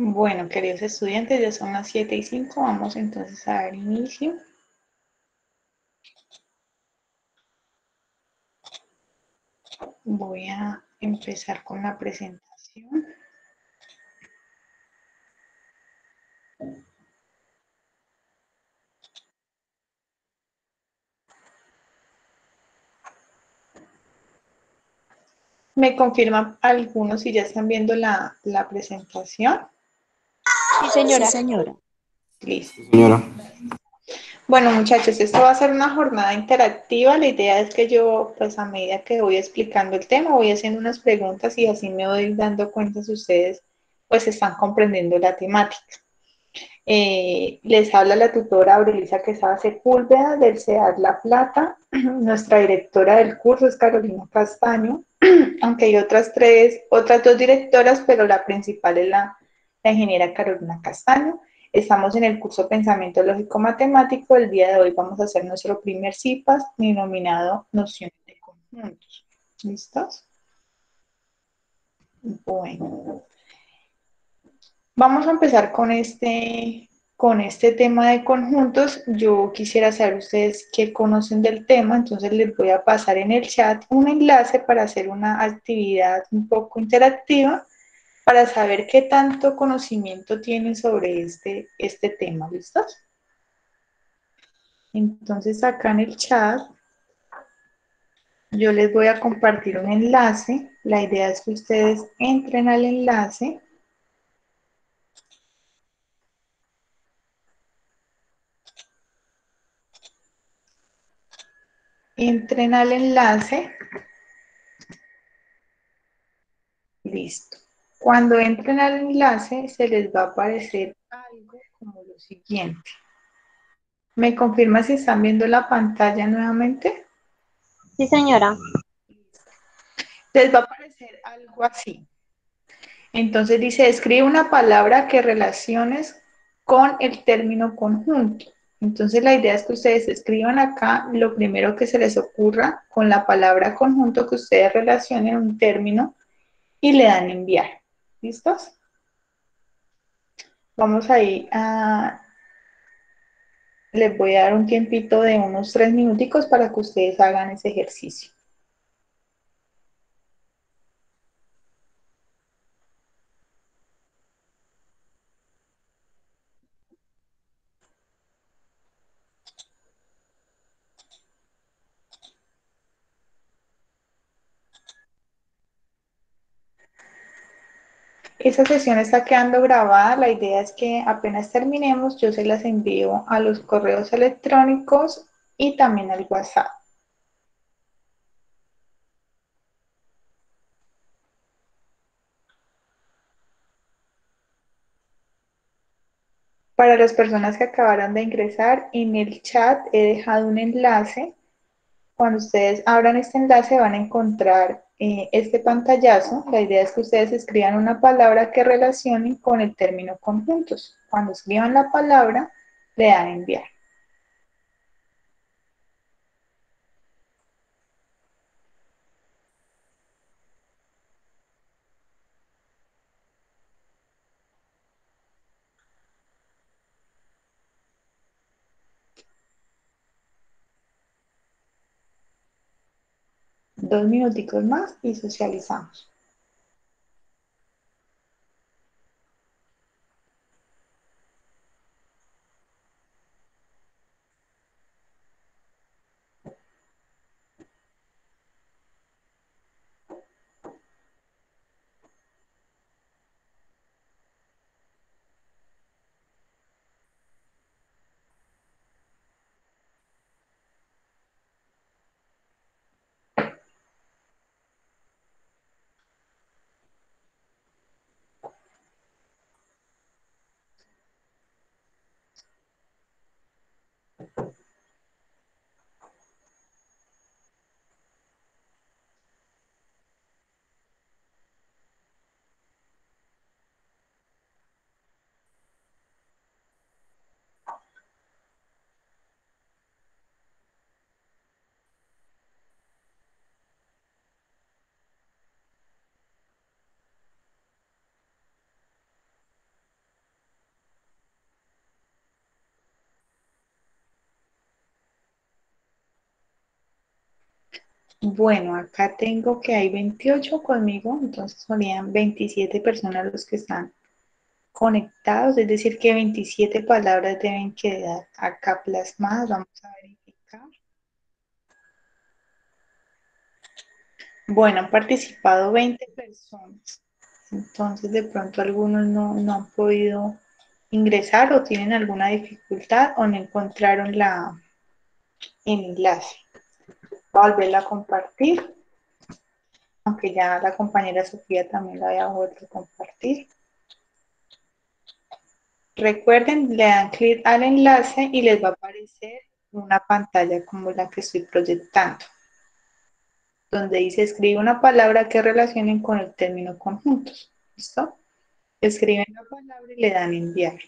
Bueno, queridos estudiantes, ya son las 7:05. Vamos entonces a dar inicio. Voy a empezar con la presentación. ¿Me confirman algunos si ya están viendo la presentación? Sí, Sí, señora. señora. Listo. Sí, señora. Bueno, muchachos, esto va a ser una jornada interactiva. La idea es que yo, pues a medida que voy explicando el tema, voy haciendo unas preguntas y así me voy dando cuenta si ustedes, pues, están comprendiendo la temática. Les habla la tutora Aurelisa Quesada Sepúlveda del CEAD La Plata. Nuestra directora del curso es Carolina Castaño, aunque hay otras dos directoras, pero la principal es la ingeniera Carolina Castaño. Estamos en el curso Pensamiento Lógico Matemático. El día de hoy vamos a hacer nuestro primer CIPAS denominado Nociones de Conjuntos. ¿Listos? Bueno, vamos a empezar con este tema de conjuntos. Yo quisiera saber ustedes qué conocen del tema, entonces les voy a pasar en el chat un enlace para hacer una actividad un poco interactiva para saber qué tanto conocimiento tienen sobre este tema. ¿Listos? Entonces acá en el chat yo les voy a compartir un enlace. La idea es que ustedes entren al enlace. Entren al enlace. Listo. Cuando entren al enlace, se les va a aparecer algo como lo siguiente. ¿Me confirma si están viendo la pantalla nuevamente? Sí, señora. Les va a aparecer algo así. Entonces dice, escribe una palabra que relaciones con el término conjunto. Entonces la idea es que ustedes escriban acá lo primero que se les ocurra con la palabra conjunto que ustedes relacionen un término y le dan enviar. ¿Listos? Vamos ahí a les voy a dar un tiempito de unos 3 minuticos para que ustedes hagan ese ejercicio. Esa sesión está quedando grabada. La idea es que apenas terminemos, yo se las envío a los correos electrónicos y también al WhatsApp. Para las personas que acabaron de ingresar, en el chat he dejado un enlace. Cuando ustedes abran este enlace van a encontrar este pantallazo. La idea es que ustedes escriban una palabra que relacionen con el término conjuntos. Cuando escriban la palabra, le dan enviar. Dos minuticos más y socializamos. Bueno, acá tengo que hay 28 conmigo, entonces serían 27 personas los que están conectados, es decir, que 27 palabras deben quedar acá plasmadas. Vamos a verificar. Bueno, han participado 20 personas, entonces de pronto algunos no han podido ingresar o tienen alguna dificultad o no encontraron el enlace. Voy a volverla a compartir, aunque ya la compañera Sofía también la había vuelto a compartir. Recuerden, le dan clic al enlace y les va a aparecer una pantalla como la que estoy proyectando, donde dice escribe una palabra que relacionen con el término conjuntos. ¿Listo? Escriben la palabra y le dan enviar.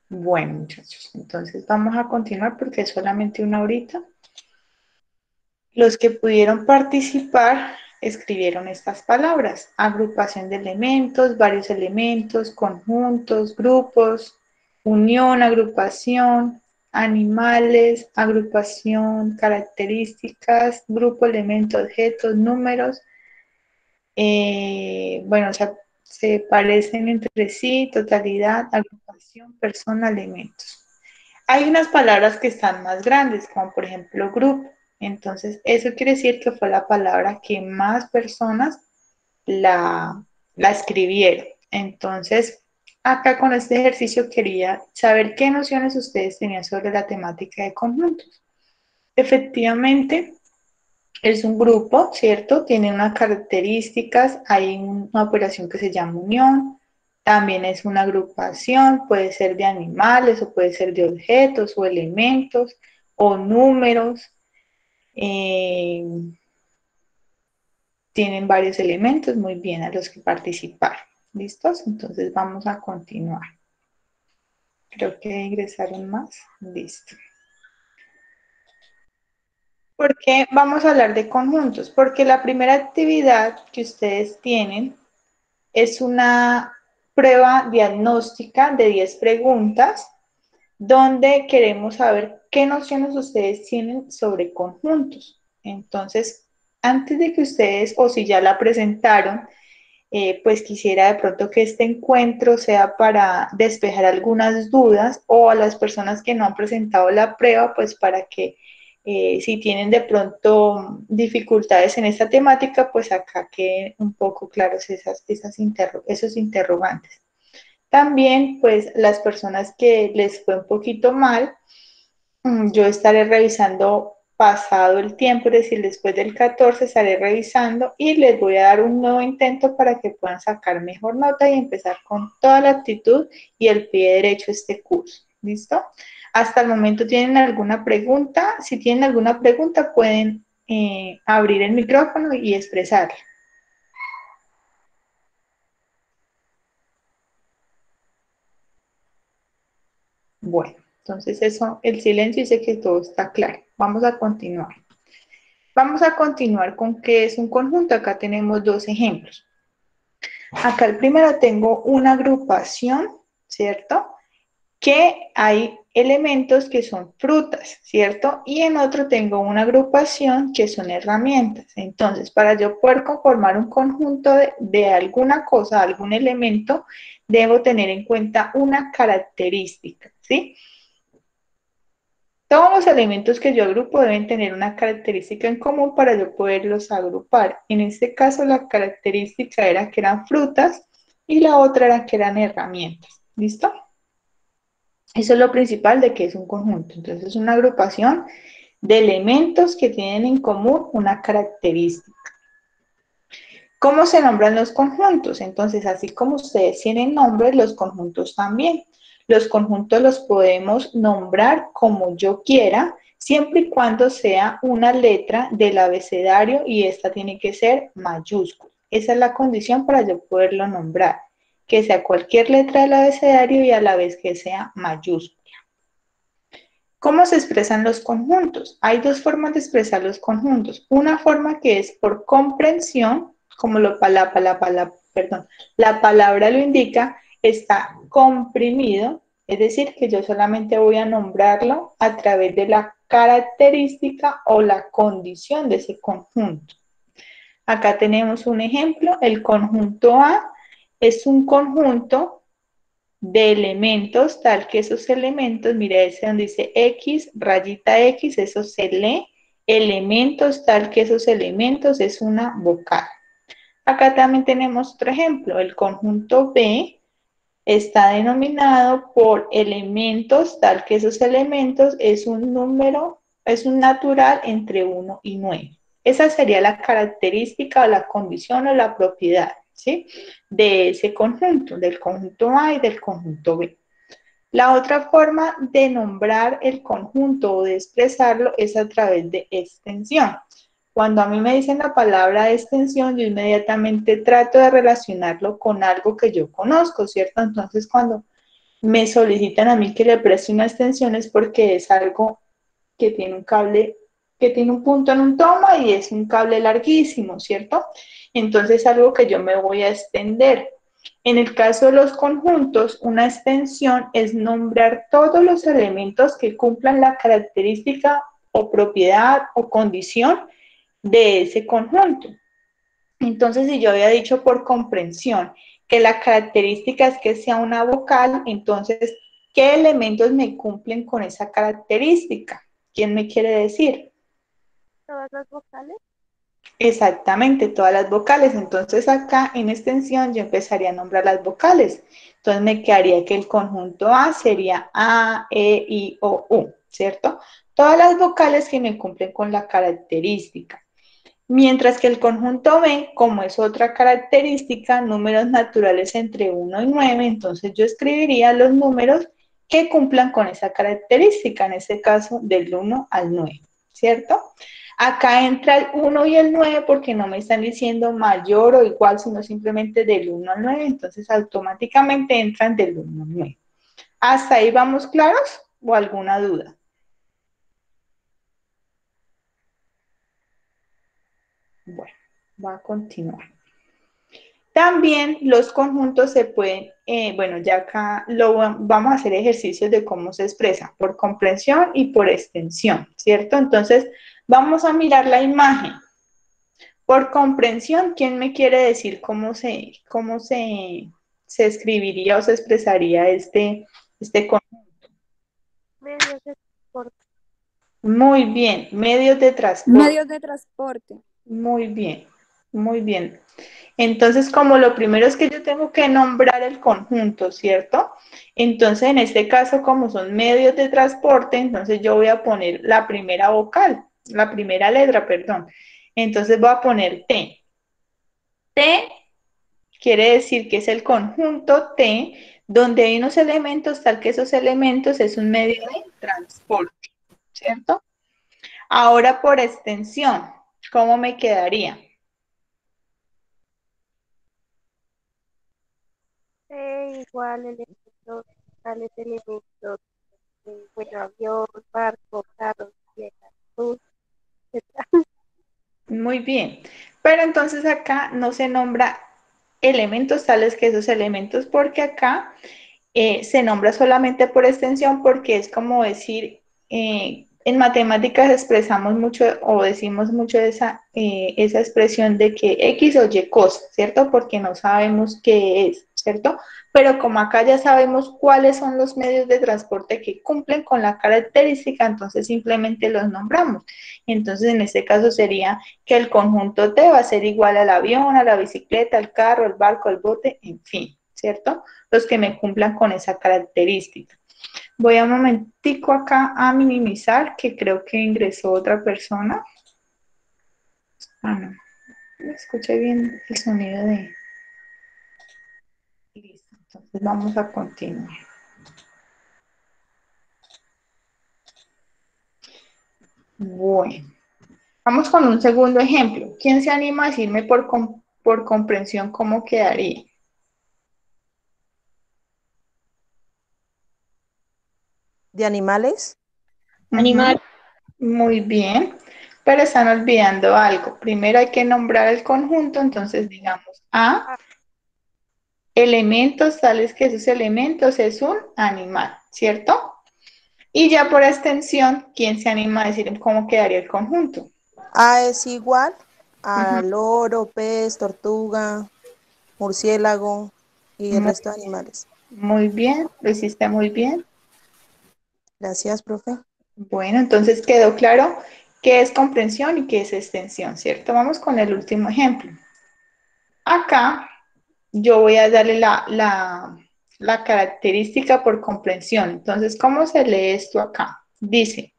Bueno, muchachos, entonces vamos a continuar porque es solamente una horita. Los que pudieron participar escribieron estas palabras: agrupación de elementos, varios elementos, conjuntos, grupos, unión, agrupación, animales, agrupación, características, grupo, elemento, objetos, números. Bueno, o sea, se parecen entre sí, totalidad, agrupación, persona, elementos. Hay unas palabras que están más grandes, como por ejemplo grupo. Entonces, eso quiere decir que fue la palabra que más personas la escribieron. Entonces, acá con este ejercicio quería saber qué nociones ustedes tenían sobre la temática de conjuntos. Efectivamente, es un grupo, ¿cierto? Tiene unas características, hay una operación que se llama unión, también es una agrupación, puede ser de animales o puede ser de objetos o elementos o números. eh, Tienen varios elementos, muy bien a los que participaron. ¿Listos? Entonces vamos a continuar. Creo que ingresaron más. Listo. ¿Por qué vamos a hablar de conjuntos? Porque la primera actividad que ustedes tienen es una prueba diagnóstica de 10 preguntas donde queremos saber qué nociones ustedes tienen sobre conjuntos. Entonces, antes de que ustedes, o si ya la presentaron, pues quisiera de pronto que este encuentro sea para despejar algunas dudas o a las personas que no han presentado la prueba, pues para que si tienen de pronto dificultades en esta temática, pues acá queden un poco claros esos interrogantes. También, pues las personas que les fue un poquito mal, yo estaré revisando pasado el tiempo, es decir, después del 14 estaré revisando y les voy a dar un nuevo intento para que puedan sacar mejor nota y empezar con toda la actitud y el pie derecho este curso. ¿Listo? Hasta el momento, ¿tienen alguna pregunta? Si tienen alguna pregunta, pueden abrir el micrófono y expresarla. Bueno, entonces eso, el silencio dice que todo está claro. Vamos a continuar. Vamos a continuar con qué es un conjunto. Acá tenemos dos ejemplos. Acá el primero tengo una agrupación, ¿cierto? Que hay elementos que son frutas, ¿cierto? Y en otro tengo una agrupación que son herramientas. Entonces, para yo poder conformar un conjunto de alguna cosa, algún elemento, debo tener en cuenta una característica, ¿sí? Todos los elementos que yo agrupo deben tener una característica en común para yo poderlos agrupar. En este caso, la característica era que eran frutas y la otra era que eran herramientas. ¿Listo? Eso es lo principal de que es un conjunto. Entonces, es una agrupación de elementos que tienen en común una característica. ¿Cómo se nombran los conjuntos? Entonces, así como ustedes tienen nombres, los conjuntos también. Los conjuntos los podemos nombrar como yo quiera, siempre y cuando sea una letra del abecedario y esta tiene que ser mayúscula. Esa es la condición para yo poderlo nombrar, que sea cualquier letra del abecedario y a la vez que sea mayúscula. ¿Cómo se expresan los conjuntos? Hay dos formas de expresar los conjuntos. Una forma que es por comprensión, como la palabra lo indica, está comprimido, es decir, que yo solamente voy a nombrarlo a través de la característica o la condición de ese conjunto. Acá tenemos un ejemplo, el conjunto A es un conjunto de elementos, tal que esos elementos, mira ese donde dice X, rayita X, eso se lee, elementos, tal que esos elementos es una vocal. Acá también tenemos otro ejemplo, el conjunto B está denominado por elementos, tal que esos elementos es un número, es un natural entre 1 y 9. Esa sería la característica o la condición o la propiedad, ¿sí? De ese conjunto, del conjunto A y del conjunto B. La otra forma de nombrar el conjunto o de expresarlo es a través de extensión. Cuando a mí me dicen la palabra extensión, yo inmediatamente trato de relacionarlo con algo que yo conozco, ¿cierto? Entonces, cuando me solicitan a mí que le preste una extensión es porque es algo que tiene un cable, que tiene un punto en un toma y es un cable larguísimo, ¿cierto? Entonces, es algo que yo me voy a extender. En el caso de los conjuntos, una extensión es nombrar todos los elementos que cumplan la característica o propiedad o condición de ese conjunto. Entonces, si yo había dicho por comprensión que la característica es que sea una vocal, entonces, ¿qué elementos me cumplen con esa característica? ¿Quién me quiere decir? Todas las vocales. Exactamente, todas las vocales. Entonces, acá en extensión yo empezaría a nombrar las vocales. Entonces, me quedaría que el conjunto A sería A, E, I, O, U, ¿cierto? Todas las vocales que me cumplen con la característica. Mientras que el conjunto B, como es otra característica, números naturales entre 1 y 9, entonces yo escribiría los números que cumplan con esa característica, en este caso del 1 al 9, ¿cierto? Acá entra el 1 y el 9 porque no me están diciendo mayor o igual, sino simplemente del 1 al 9, entonces automáticamente entran del 1 al 9. ¿Hasta ahí vamos claros o alguna duda? Bueno, va a continuar. También los conjuntos se pueden, bueno, ya acá vamos a hacer ejercicios de cómo se expresa, por comprensión y por extensión, ¿cierto? Entonces, vamos a mirar la imagen. Por comprensión, ¿quién me quiere decir se escribiría o se expresaría este conjunto? Medios de transporte. Muy bien, medios de transporte. Medios de transporte. Muy bien, muy bien. Entonces, como lo primero es que yo tengo que nombrar el conjunto, ¿cierto? Entonces, en este caso, como son medios de transporte, entonces yo voy a poner la primera vocal, la primera letra, perdón. Entonces voy a poner T. T quiere decir que es el conjunto T, donde hay unos elementos, tal que esos elementos es un medio de transporte, ¿cierto? Ahora por extensión, ¿cómo me quedaría? Igual elementos, tales elementos, bueno, avión, barco, carro, bicicleta, bus, etc. Muy bien, pero entonces acá no se nombra elementos tales que esos elementos porque acá se nombra solamente por extensión porque es como decir, en matemáticas expresamos mucho o decimos mucho esa expresión de que X o Y cosa, ¿cierto? Porque no sabemos qué es, ¿cierto? Pero como acá ya sabemos cuáles son los medios de transporte que cumplen con la característica, entonces simplemente los nombramos. Entonces en este caso sería que el conjunto T va a ser igual al avión, a la bicicleta, al carro, al barco, al bote, en fin, ¿cierto? Los que me cumplan con esa característica. Voy a un momentico acá a minimizar, que creo que ingresó otra persona. Ah, no. Escuché bien el sonido de... Listo, entonces vamos a continuar. Bueno, vamos con un segundo ejemplo. ¿Quién se anima a decirme por comprensión cómo quedaría? ¿De animales? Animal. Muy bien, pero están olvidando algo. Primero hay que nombrar el conjunto, entonces digamos A, elementos tales que esos elementos es un animal, ¿cierto? Y ya por extensión, ¿quién se anima a decir cómo quedaría el conjunto? A es igual a Ujú. loro, pez, tortuga, murciélago y el Muy, resto de animales. muy bien, lo hiciste muy bien. Gracias, profe. Bueno, entonces quedó claro qué es comprensión y qué es extensión, ¿cierto? Vamos con el último ejemplo. Acá yo voy a darle la característica por comprensión. Entonces, ¿cómo se lee esto acá? Dice,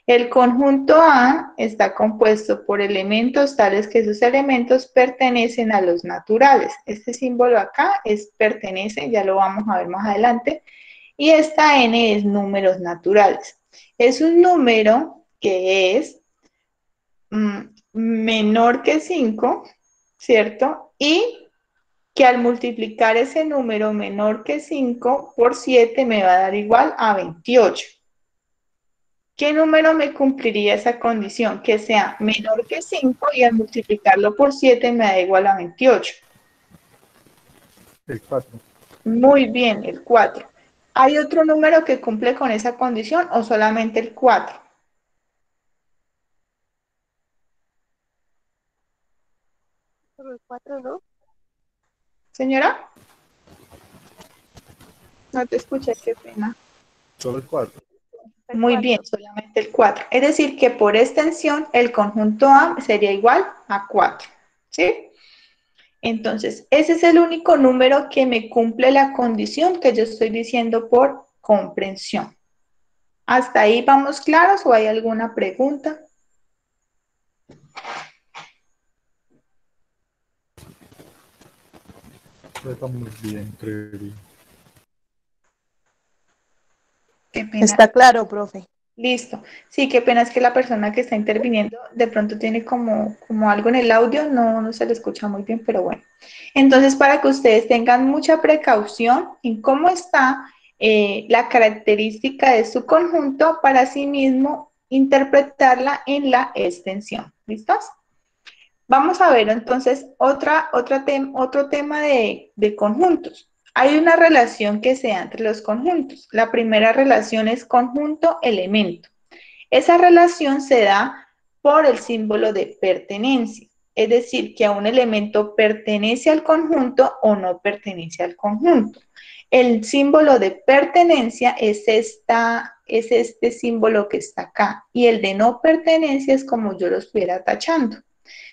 el conjunto A está compuesto por elementos tales que sus elementos pertenecen a los naturales. Este símbolo acá es pertenece, ya lo vamos a ver más adelante. Y esta n es números naturales. Es un número que es menor que 5, ¿cierto? Y que al multiplicar ese número menor que 5 por 7 me va a dar igual a 28. ¿Qué número me cumpliría esa condición? Que sea menor que 5 y al multiplicarlo por 7 me da igual a 28. El 4. Muy bien, el 4. ¿Hay otro número que cumple con esa condición o solamente el 4? Solo el 4, ¿no? Señora, no te escuché, qué pena. Solo el 4. El Muy 4. bien, solamente el 4. Es decir, que por extensión el conjunto A sería igual a 4. ¿Sí? Entonces, ese es el único número que me cumple la condición que yo estoy diciendo por comprensión. ¿Hasta ahí vamos claros o hay alguna pregunta? Estamos bien, creería. Qué pena. Está claro, profe. Listo. Sí, qué pena es que la persona que está interviniendo de pronto tiene como algo en el audio, no se le escucha muy bien, pero bueno. Entonces, para que ustedes tengan mucha precaución en cómo está la característica de su conjunto para sí mismo interpretarla en la extensión. ¿Listos? Vamos a ver entonces otro tema de conjuntos. Hay una relación que se da entre los conjuntos. La primera relación es conjunto-elemento. Esa relación se da por el símbolo de pertenencia, es decir, que a un elemento pertenece al conjunto o no pertenece al conjunto. El símbolo de pertenencia es este símbolo que está acá y el de no pertenencia es como yo lo estuviera tachando.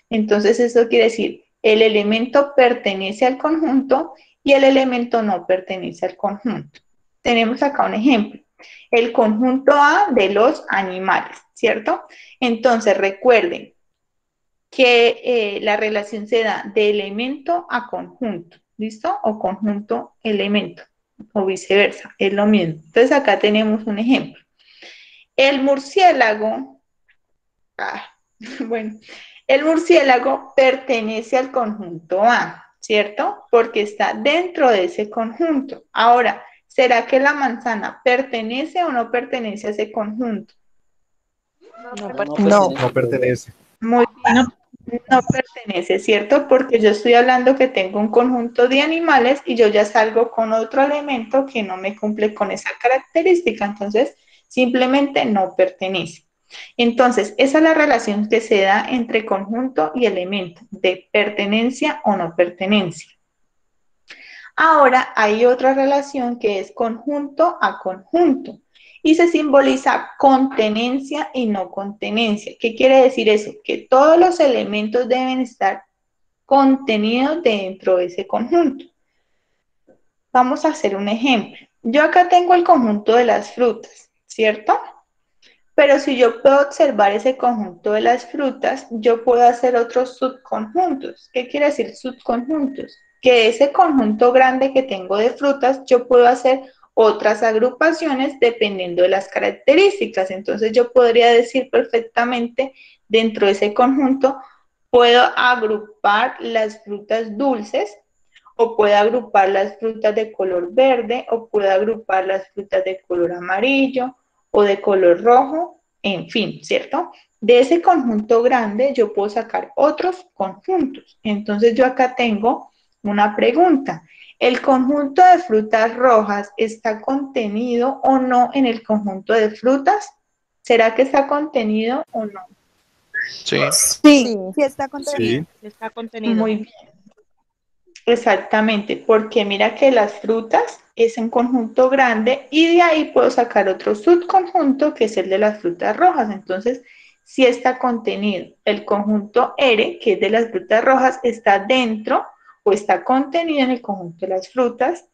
Entonces, eso quiere decir, el elemento pertenece al conjunto y el elemento no pertenece al conjunto. Tenemos acá un ejemplo, el conjunto A de los animales, ¿cierto? Entonces, recuerden que la relación se da de elemento a conjunto, ¿listo? O conjunto-elemento, o viceversa, es lo mismo. Entonces, acá tenemos un ejemplo. El murciélago, bueno, el murciélago pertenece al conjunto A, ¿cierto? Porque está dentro de ese conjunto. Ahora, ¿será que la manzana pertenece o no pertenece a ese conjunto? No, No No. No pertenece. Muy bien, no pertenece, ¿cierto? Porque yo estoy hablando que tengo un conjunto de animales y yo ya salgo con otro elemento que no me cumple con esa característica, entonces simplemente no pertenece. Entonces, esa es la relación que se da entre conjunto y elemento, de pertenencia o no pertenencia. Ahora hay otra relación que es conjunto a conjunto y se simboliza contenencia y no contenencia. ¿Qué quiere decir eso? Que todos los elementos deben estar contenidos dentro de ese conjunto. Vamos a hacer un ejemplo. Yo acá tengo el conjunto de las frutas, ¿cierto? Pero si yo puedo observar ese conjunto de las frutas, yo puedo hacer otros subconjuntos. ¿Qué quiere decir subconjuntos? Que ese conjunto grande que tengo de frutas, yo puedo hacer otras agrupaciones dependiendo de las características. Entonces yo podría decir perfectamente dentro de ese conjunto, puedo agrupar las frutas dulces o puedo agrupar las frutas de color verde o puedo agrupar las frutas de color amarillo o de color rojo, en fin, ¿cierto? De ese conjunto grande yo puedo sacar otros conjuntos. Entonces yo acá tengo una pregunta. ¿El conjunto de frutas rojas está contenido o no en el conjunto de frutas? ¿Será que está contenido o no? Sí, Sí. sí está contenido. Sí, Está contenido. Muy bien. Exactamente, porque mira que las frutas es un conjunto grande y de ahí puedo sacar otro subconjunto que es el de las frutas rojas. Entonces, si está contenido, el conjunto R, que es de las frutas rojas, está dentro o está contenido en el conjunto de las frutas.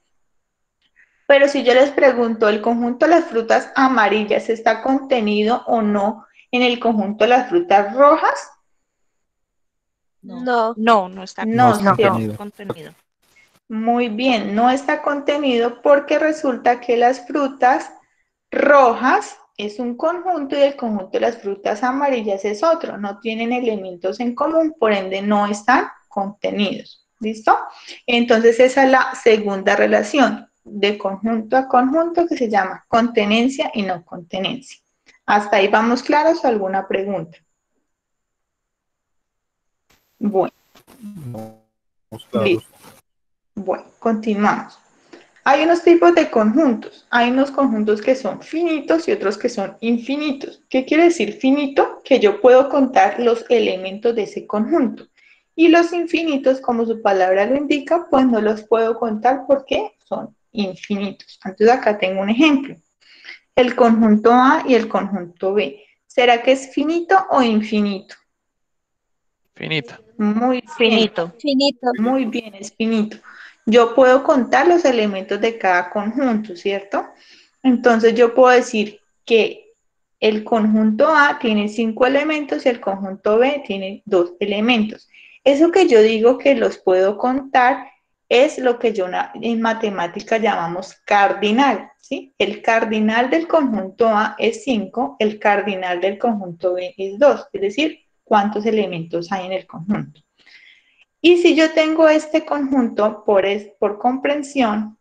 Pero si yo les pregunto, ¿el conjunto de las frutas amarillas está contenido o no en el conjunto de las frutas rojas? No. No está no No, es ¿cierto? contenido. contenido. Muy bien, no está contenido porque resulta que las frutas rojas es un conjunto y el conjunto de las frutas amarillas es otro. No tienen elementos en común, por ende no están contenidos. ¿Listo? Entonces esa es la segunda relación de conjunto a conjunto que se llama contenencia y no contenencia. ¿Hasta ahí vamos claros o alguna pregunta? Bueno, Vamos claros. listo. Bueno, continuamos. Hay unos tipos de conjuntos. Hay unos conjuntos que son finitos y otros que son infinitos. ¿Qué quiere decir finito? Que yo puedo contar los elementos de ese conjunto. Y los infinitos, como su palabra lo indica, pues no los puedo contar porque son infinitos. Entonces acá tengo un ejemplo. El conjunto A y el conjunto B. ¿Será que es finito o infinito? Finito. Muy bien. Finito. Finito. Muy bien, es finito. Yo puedo contar los elementos de cada conjunto, ¿cierto? Entonces yo puedo decir que el conjunto A tiene 5 elementos y el conjunto B tiene 2 elementos. Eso que yo digo que los puedo contar es lo que yo en matemática llamamos cardinal, ¿sí? El cardinal del conjunto A es 5, el cardinal del conjunto B es 2, es decir, cuántos elementos hay en el conjunto. Y si yo tengo este conjunto por comprensión,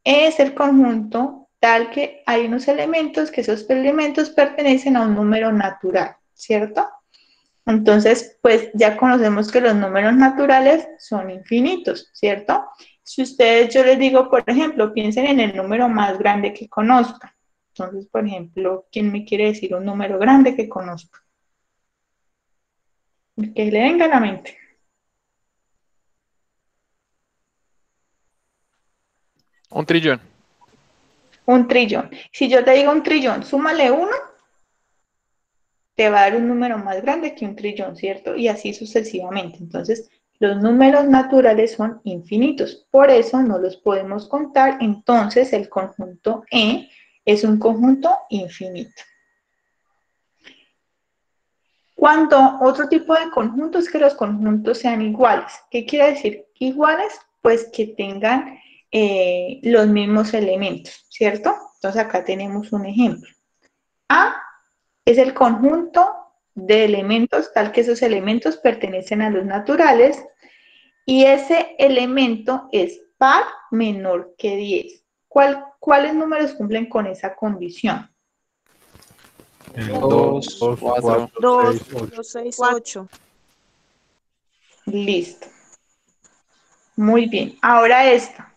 es el conjunto tal que hay unos elementos que esos elementos pertenecen a un número natural, ¿cierto? Entonces, pues ya conocemos que los números naturales son infinitos, ¿cierto? Si ustedes, yo les digo, por ejemplo, piensen en el número más grande que conozcan. Entonces, por ejemplo, ¿quién me quiere decir un número grande que conozca? Que le venga a la mente. Un trillón. Un trillón. Si yo te digo un trillón, súmale uno, te va a dar un número más grande que un trillón, ¿cierto? Y así sucesivamente. Entonces, los números naturales son infinitos, por eso no los podemos contar. Entonces, el conjunto E es un conjunto infinito. Cuando otro tipo de conjuntos, que los conjuntos sean iguales. ¿Qué quiere decir iguales? Pues que tengan los mismos elementos, ¿cierto? Entonces, acá tenemos un ejemplo. A es el conjunto de elementos, tal que esos elementos pertenecen a los naturales, y ese elemento es par menor que 10. ¿Cuáles números cumplen con esa condición? 2, 4. 2, 6, 8. 6, 4. 8. Listo. Muy bien. Ahora esta.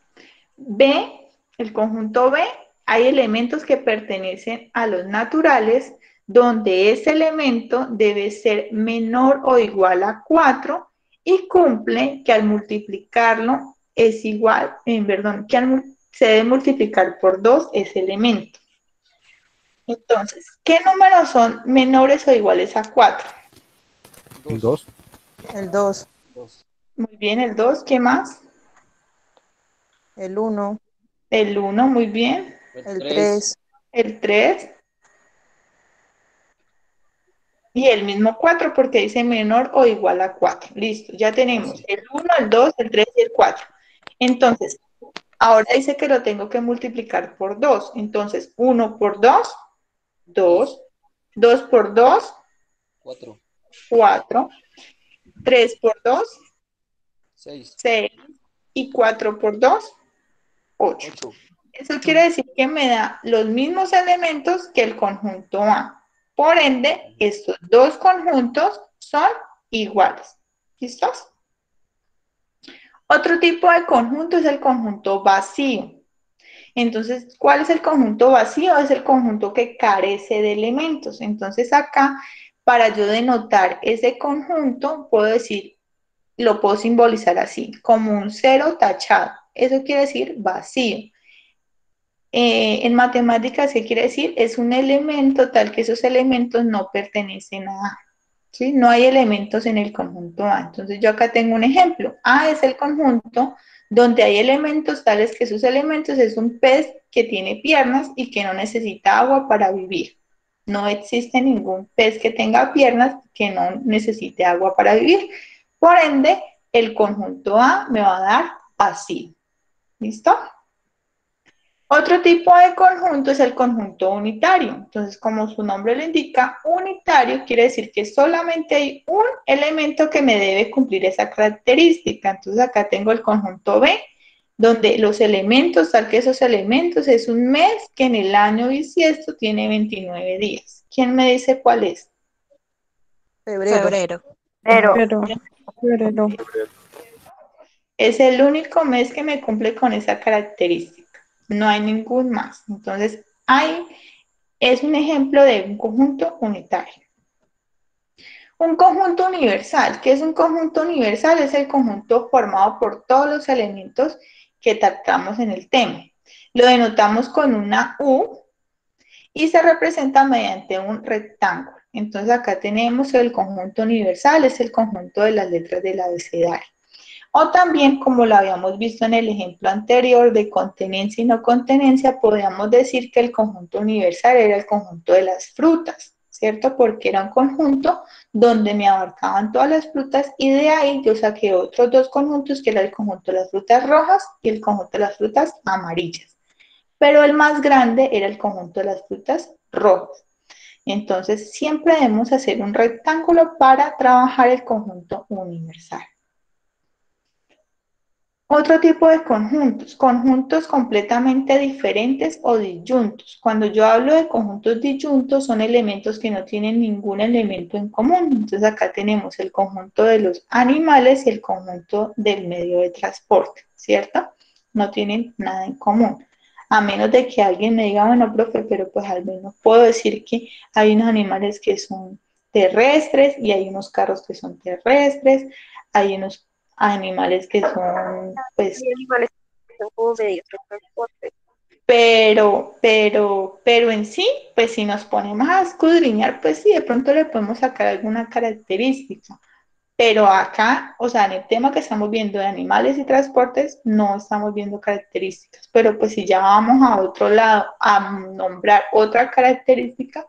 B, el conjunto B, hay elementos que pertenecen a los naturales, donde ese elemento debe ser menor o igual a 4 y cumple que al multiplicarlo es igual, perdón, que se debe multiplicar por 2 ese elemento. Entonces, ¿qué números son menores o iguales a 4? El 2. El 2, Muy bien, el 2, ¿qué más? el 1, El 1, muy bien. el 3, El 3. Y el mismo 4 porque dice menor o igual a 4. Listo, ya tenemos el 1, el 2, el 3 y el 4. Entonces, ahora dice que lo tengo que multiplicar por 2. Entonces, 1 por 2, 2. 2 por 2, 4. 3 por 2, 6. Y 4 por 2, 8. Eso quiere decir que me da los mismos elementos que el conjunto A. Por ende, estos dos conjuntos son iguales. ¿Listos? Otro tipo de conjunto es el conjunto vacío. Entonces, ¿cuál es el conjunto vacío? Es el conjunto que carece de elementos. Entonces, acá, para yo denotar ese conjunto, puedo decir, lo puedo simbolizar así, como un cero tachado. Eso quiere decir vacío. En matemáticas, ¿qué quiere decir? Es un elemento tal que esos elementos no pertenecen a A. ¿Sí? No hay elementos en el conjunto A. Entonces yo acá tengo un ejemplo. A es el conjunto donde hay elementos tales que esos elementos es un pez que tiene piernas y que no necesita agua para vivir. No existe ningún pez que tenga piernas que no necesite agua para vivir. Por ende, el conjunto A me va a dar vacío. ¿Listo? Otro tipo de conjunto es el conjunto unitario. Entonces, como su nombre lo indica, unitario quiere decir que solamente hay un elemento que me debe cumplir esa característica. Entonces, acá tengo el conjunto B, donde los elementos, tal que esos elementos, es un mes que en el año bisiesto tiene 29 días. ¿Quién me dice cuál es? Febrero. Pero, Febrero. Es el único mes que me cumple con esa característica. No hay ningún más. Entonces, es un ejemplo de un conjunto unitario. Un conjunto universal. ¿Qué es un conjunto universal? Es el conjunto formado por todos los elementos que tratamos en el tema. Lo denotamos con una U y se representa mediante un rectángulo. Entonces acá tenemos el conjunto universal, es el conjunto de las letras del abecedario. O también, como lo habíamos visto en el ejemplo anterior de contenencia y no contenencia, podríamos decir que el conjunto universal era el conjunto de las frutas, ¿cierto? Porque era un conjunto donde me abarcaban todas las frutas y de ahí yo saqué otros dos conjuntos, que era el conjunto de las frutas rojas y el conjunto de las frutas amarillas. Pero el más grande era el conjunto de las frutas rojas. Entonces, siempre debemos hacer un rectángulo para trabajar el conjunto universal. Otro tipo de conjuntos, conjuntos completamente diferentes o disyuntos. Cuando yo hablo de conjuntos disyuntos, son elementos que no tienen ningún elemento en común. Entonces acá tenemos el conjunto de los animales y el conjunto del medio de transporte, ¿cierto? No tienen nada en común. A menos de que alguien me diga, bueno, profe, pero pues al menos puedo decir que hay unos animales que son terrestres y hay unos carros que son terrestres, hay unos animales que son, pues, y animales que son como medios de transporte. pero en sí, pues si nos ponemos a escudriñar, pues sí, de pronto le podemos sacar alguna característica. Pero acá, o sea, en el tema que estamos viendo de animales y transportes, no estamos viendo características. Pero pues si ya vamos a otro lado a nombrar otra característica,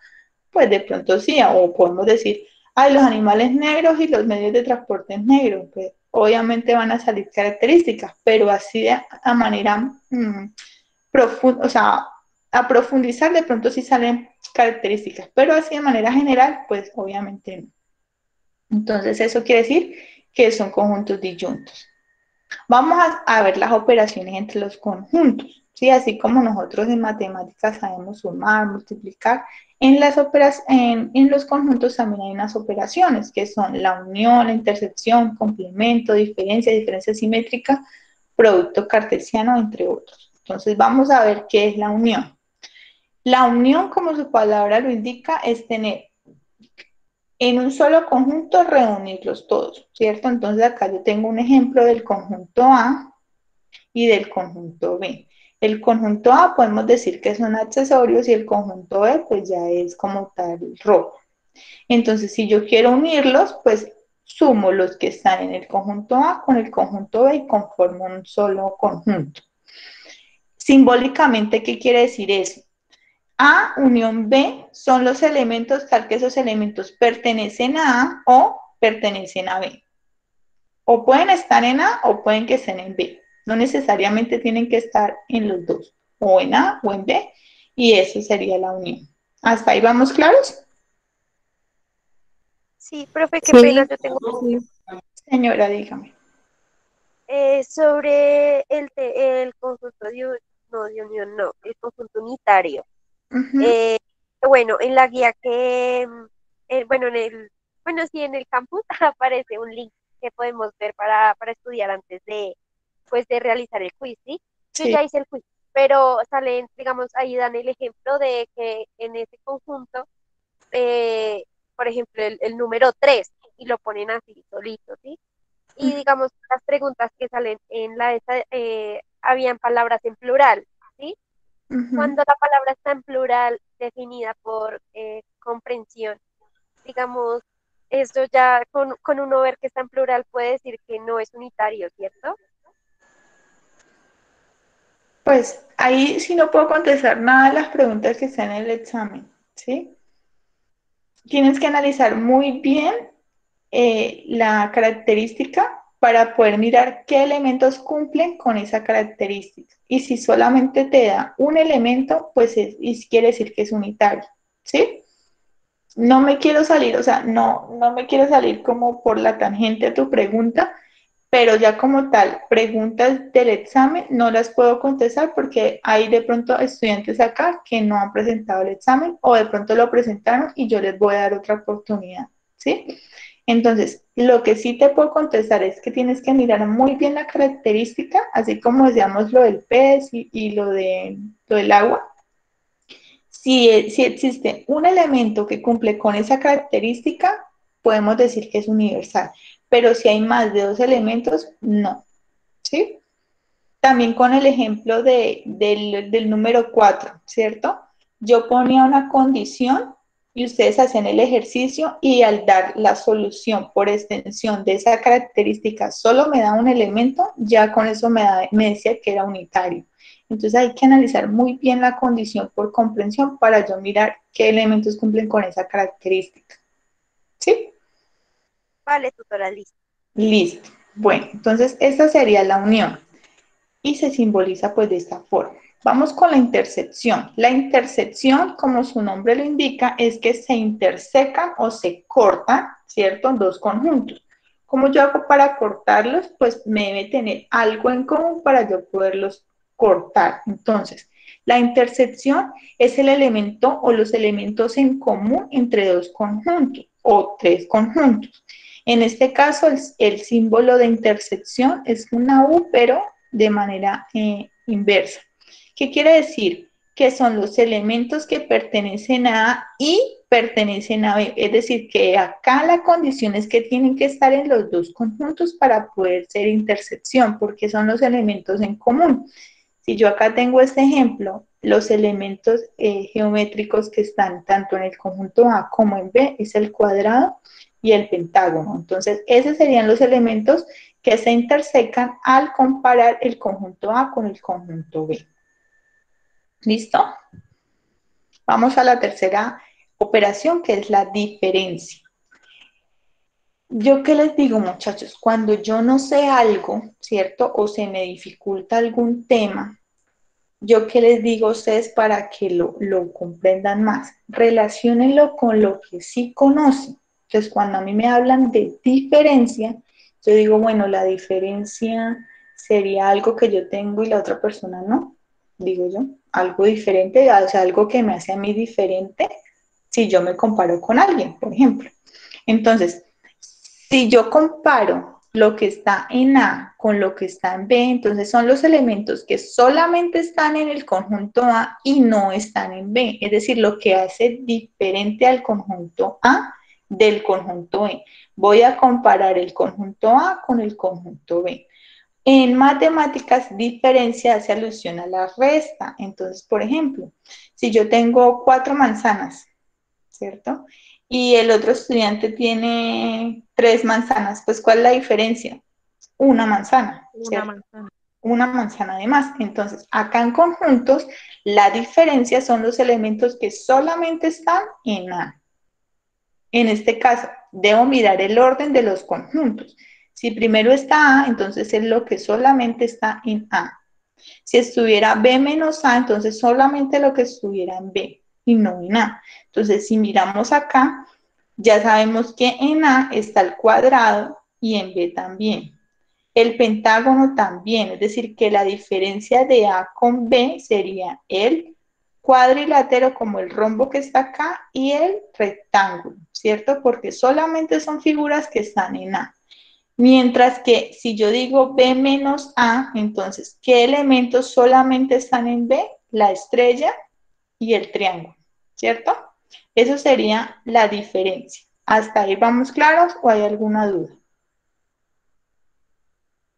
pues de pronto sí, o podemos decir, ay, los animales negros y los medios de transporte negros, pues obviamente van a salir características, pero así de manera profunda, o sea, a profundizar de pronto sí salen características, pero así de manera general, pues obviamente no. Entonces eso quiere decir que son conjuntos disyuntos. Vamos a ver las operaciones entre los conjuntos, ¿sí? Así como nosotros en matemáticas sabemos sumar, multiplicar, en los conjuntos también hay unas operaciones que son la unión, la intersección, complemento, diferencia, diferencia simétrica, producto cartesiano, entre otros. Entonces vamos a ver qué es la unión. La unión, como su palabra lo indica, es tener en un solo conjunto reunirlos todos, ¿cierto? Entonces acá yo tengo un ejemplo del conjunto A y del conjunto B. El conjunto A podemos decir que son accesorios y el conjunto B pues ya es como tal ropa. Entonces si yo quiero unirlos, pues sumo los que están en el conjunto A con el conjunto B y conformo un solo conjunto. Simbólicamente, ¿qué quiere decir eso? A unión B son los elementos tal que esos elementos pertenecen a A o pertenecen a B. O pueden estar en A o pueden que estén en B. No necesariamente tienen que estar en los dos, o en A o en B, y eso sería la unión. ¿Hasta ahí vamos claros? Sí, profe, qué pena, yo tengo Señora, dígame. sobre el conjunto no, de unión, no, el conjunto unitario. Ujú. Eh, bueno, en la guía bueno, bueno, sí, en el campus aparece un link que podemos ver para estudiar antes pues de realizar el quiz, ¿sí? Yo Sí. ya hice el quiz, pero salen, digamos, ahí dan el ejemplo de que en ese conjunto, eh, por ejemplo, el número 3 y lo ponen así solito, ¿sí? Y digamos, las preguntas que salen en la esa, habían palabras en plural, ¿sí? Ujú. Cuando la palabra está en plural definida por comprensión, digamos, esto ya con uno ver que está en plural puede decir que no es unitario, ¿cierto? Pues ahí sí no puedo contestar nada de las preguntas que están en el examen, ¿sí? Tienes que analizar muy bien la característica para poder mirar qué elementos cumplen con esa característica. Y si solamente te da un elemento, pues quiere decir que es unitario, ¿sí? No me quiero salir, o sea, no me quiero salir como por la tangente a tu pregunta, pero ya como tal, preguntas del examen no las puedo contestar porque hay de pronto estudiantes acá que no han presentado el examen o de pronto lo presentaron y yo les voy a dar otra oportunidad, ¿sí? Entonces, lo que sí te puedo contestar es que tienes que mirar muy bien la característica, así como decíamos lo del pez y lo del agua. Si existe un elemento que cumple con esa característica, podemos decir que es universal, pero si hay más de dos elementos, no, ¿sí? También con el ejemplo del número 4, ¿cierto? Yo ponía una condición y ustedes hacen el ejercicio y al dar la solución por extensión de esa característica solo me da un elemento, ya con eso me decía que era unitario. Entonces hay que analizar muy bien la condición por comprensión para yo mirar qué elementos cumplen con esa característica. ¿Sí? Vale, tutora, listo. Listo. Bueno, entonces esta sería la unión y se simboliza pues de esta forma. Vamos con la intersección. La intersección, como su nombre lo indica, es que se intersecan o se cortan, ¿cierto? Dos conjuntos. ¿Cómo yo hago para cortarlos? Pues me debe tener algo en común para yo poderlos cortar. Entonces, la intersección es el elemento o los elementos en común entre dos conjuntos o tres conjuntos. En este caso, el símbolo de intersección es una U, pero de manera inversa. ¿Qué quiere decir? Que son los elementos que pertenecen a A y pertenecen a B. Es decir, que acá la condición es que tienen que estar en los dos conjuntos para poder ser intersección, porque son los elementos en común. Si yo acá tengo este ejemplo, los elementos geométricos que están tanto en el conjunto A como en B es el cuadrado y el pentágono. Entonces, esos serían los elementos que se intersecan al comparar el conjunto A con el conjunto B. ¿Listo? Vamos a la tercera operación, que es la diferencia. Yo qué les digo, muchachos, cuando yo no sé algo, ¿cierto? O se me dificulta algún tema, yo qué les digo a ustedes para que lo comprendan más. Relaciónenlo con lo que sí conocen. Entonces, cuando a mí me hablan de diferencia, yo digo, bueno, la diferencia sería algo que yo tengo y la otra persona no, digo yo, algo diferente, o sea, algo que me hace a mí diferente si yo me comparo con alguien, por ejemplo. Entonces, si yo comparo lo que está en A con lo que está en B, entonces son los elementos que solamente están en el conjunto A y no están en B. Es decir, lo que hace diferente al conjunto A del conjunto B. Voy a comparar el conjunto A con el conjunto B. En matemáticas, diferencia hace alusión a la resta. Entonces, por ejemplo, si yo tengo 4 manzanas, ¿cierto? Y el otro estudiante tiene 3 manzanas, pues ¿cuál es la diferencia? Una manzana, Una ¿cierto? manzana. Una manzana de más. Entonces, acá en conjuntos, la diferencia son los elementos que solamente están en A. En este caso, debo mirar el orden de los conjuntos. Si primero está A, entonces es lo que solamente está en A. Si estuviera B menos A, entonces solamente lo que estuviera en B y no en A. Entonces, si miramos acá, ya sabemos que en A está el cuadrado y en B también. El pentágono también, es decir, que la diferencia de A con B sería el cuadrilátero como el rombo que está acá y el rectángulo, ¿cierto? Porque solamente son figuras que están en A. Mientras que si yo digo B menos A, entonces, ¿qué elementos solamente están en B? La estrella y el triángulo, ¿cierto? Eso sería la diferencia. ¿Hasta ahí vamos claros o hay alguna duda?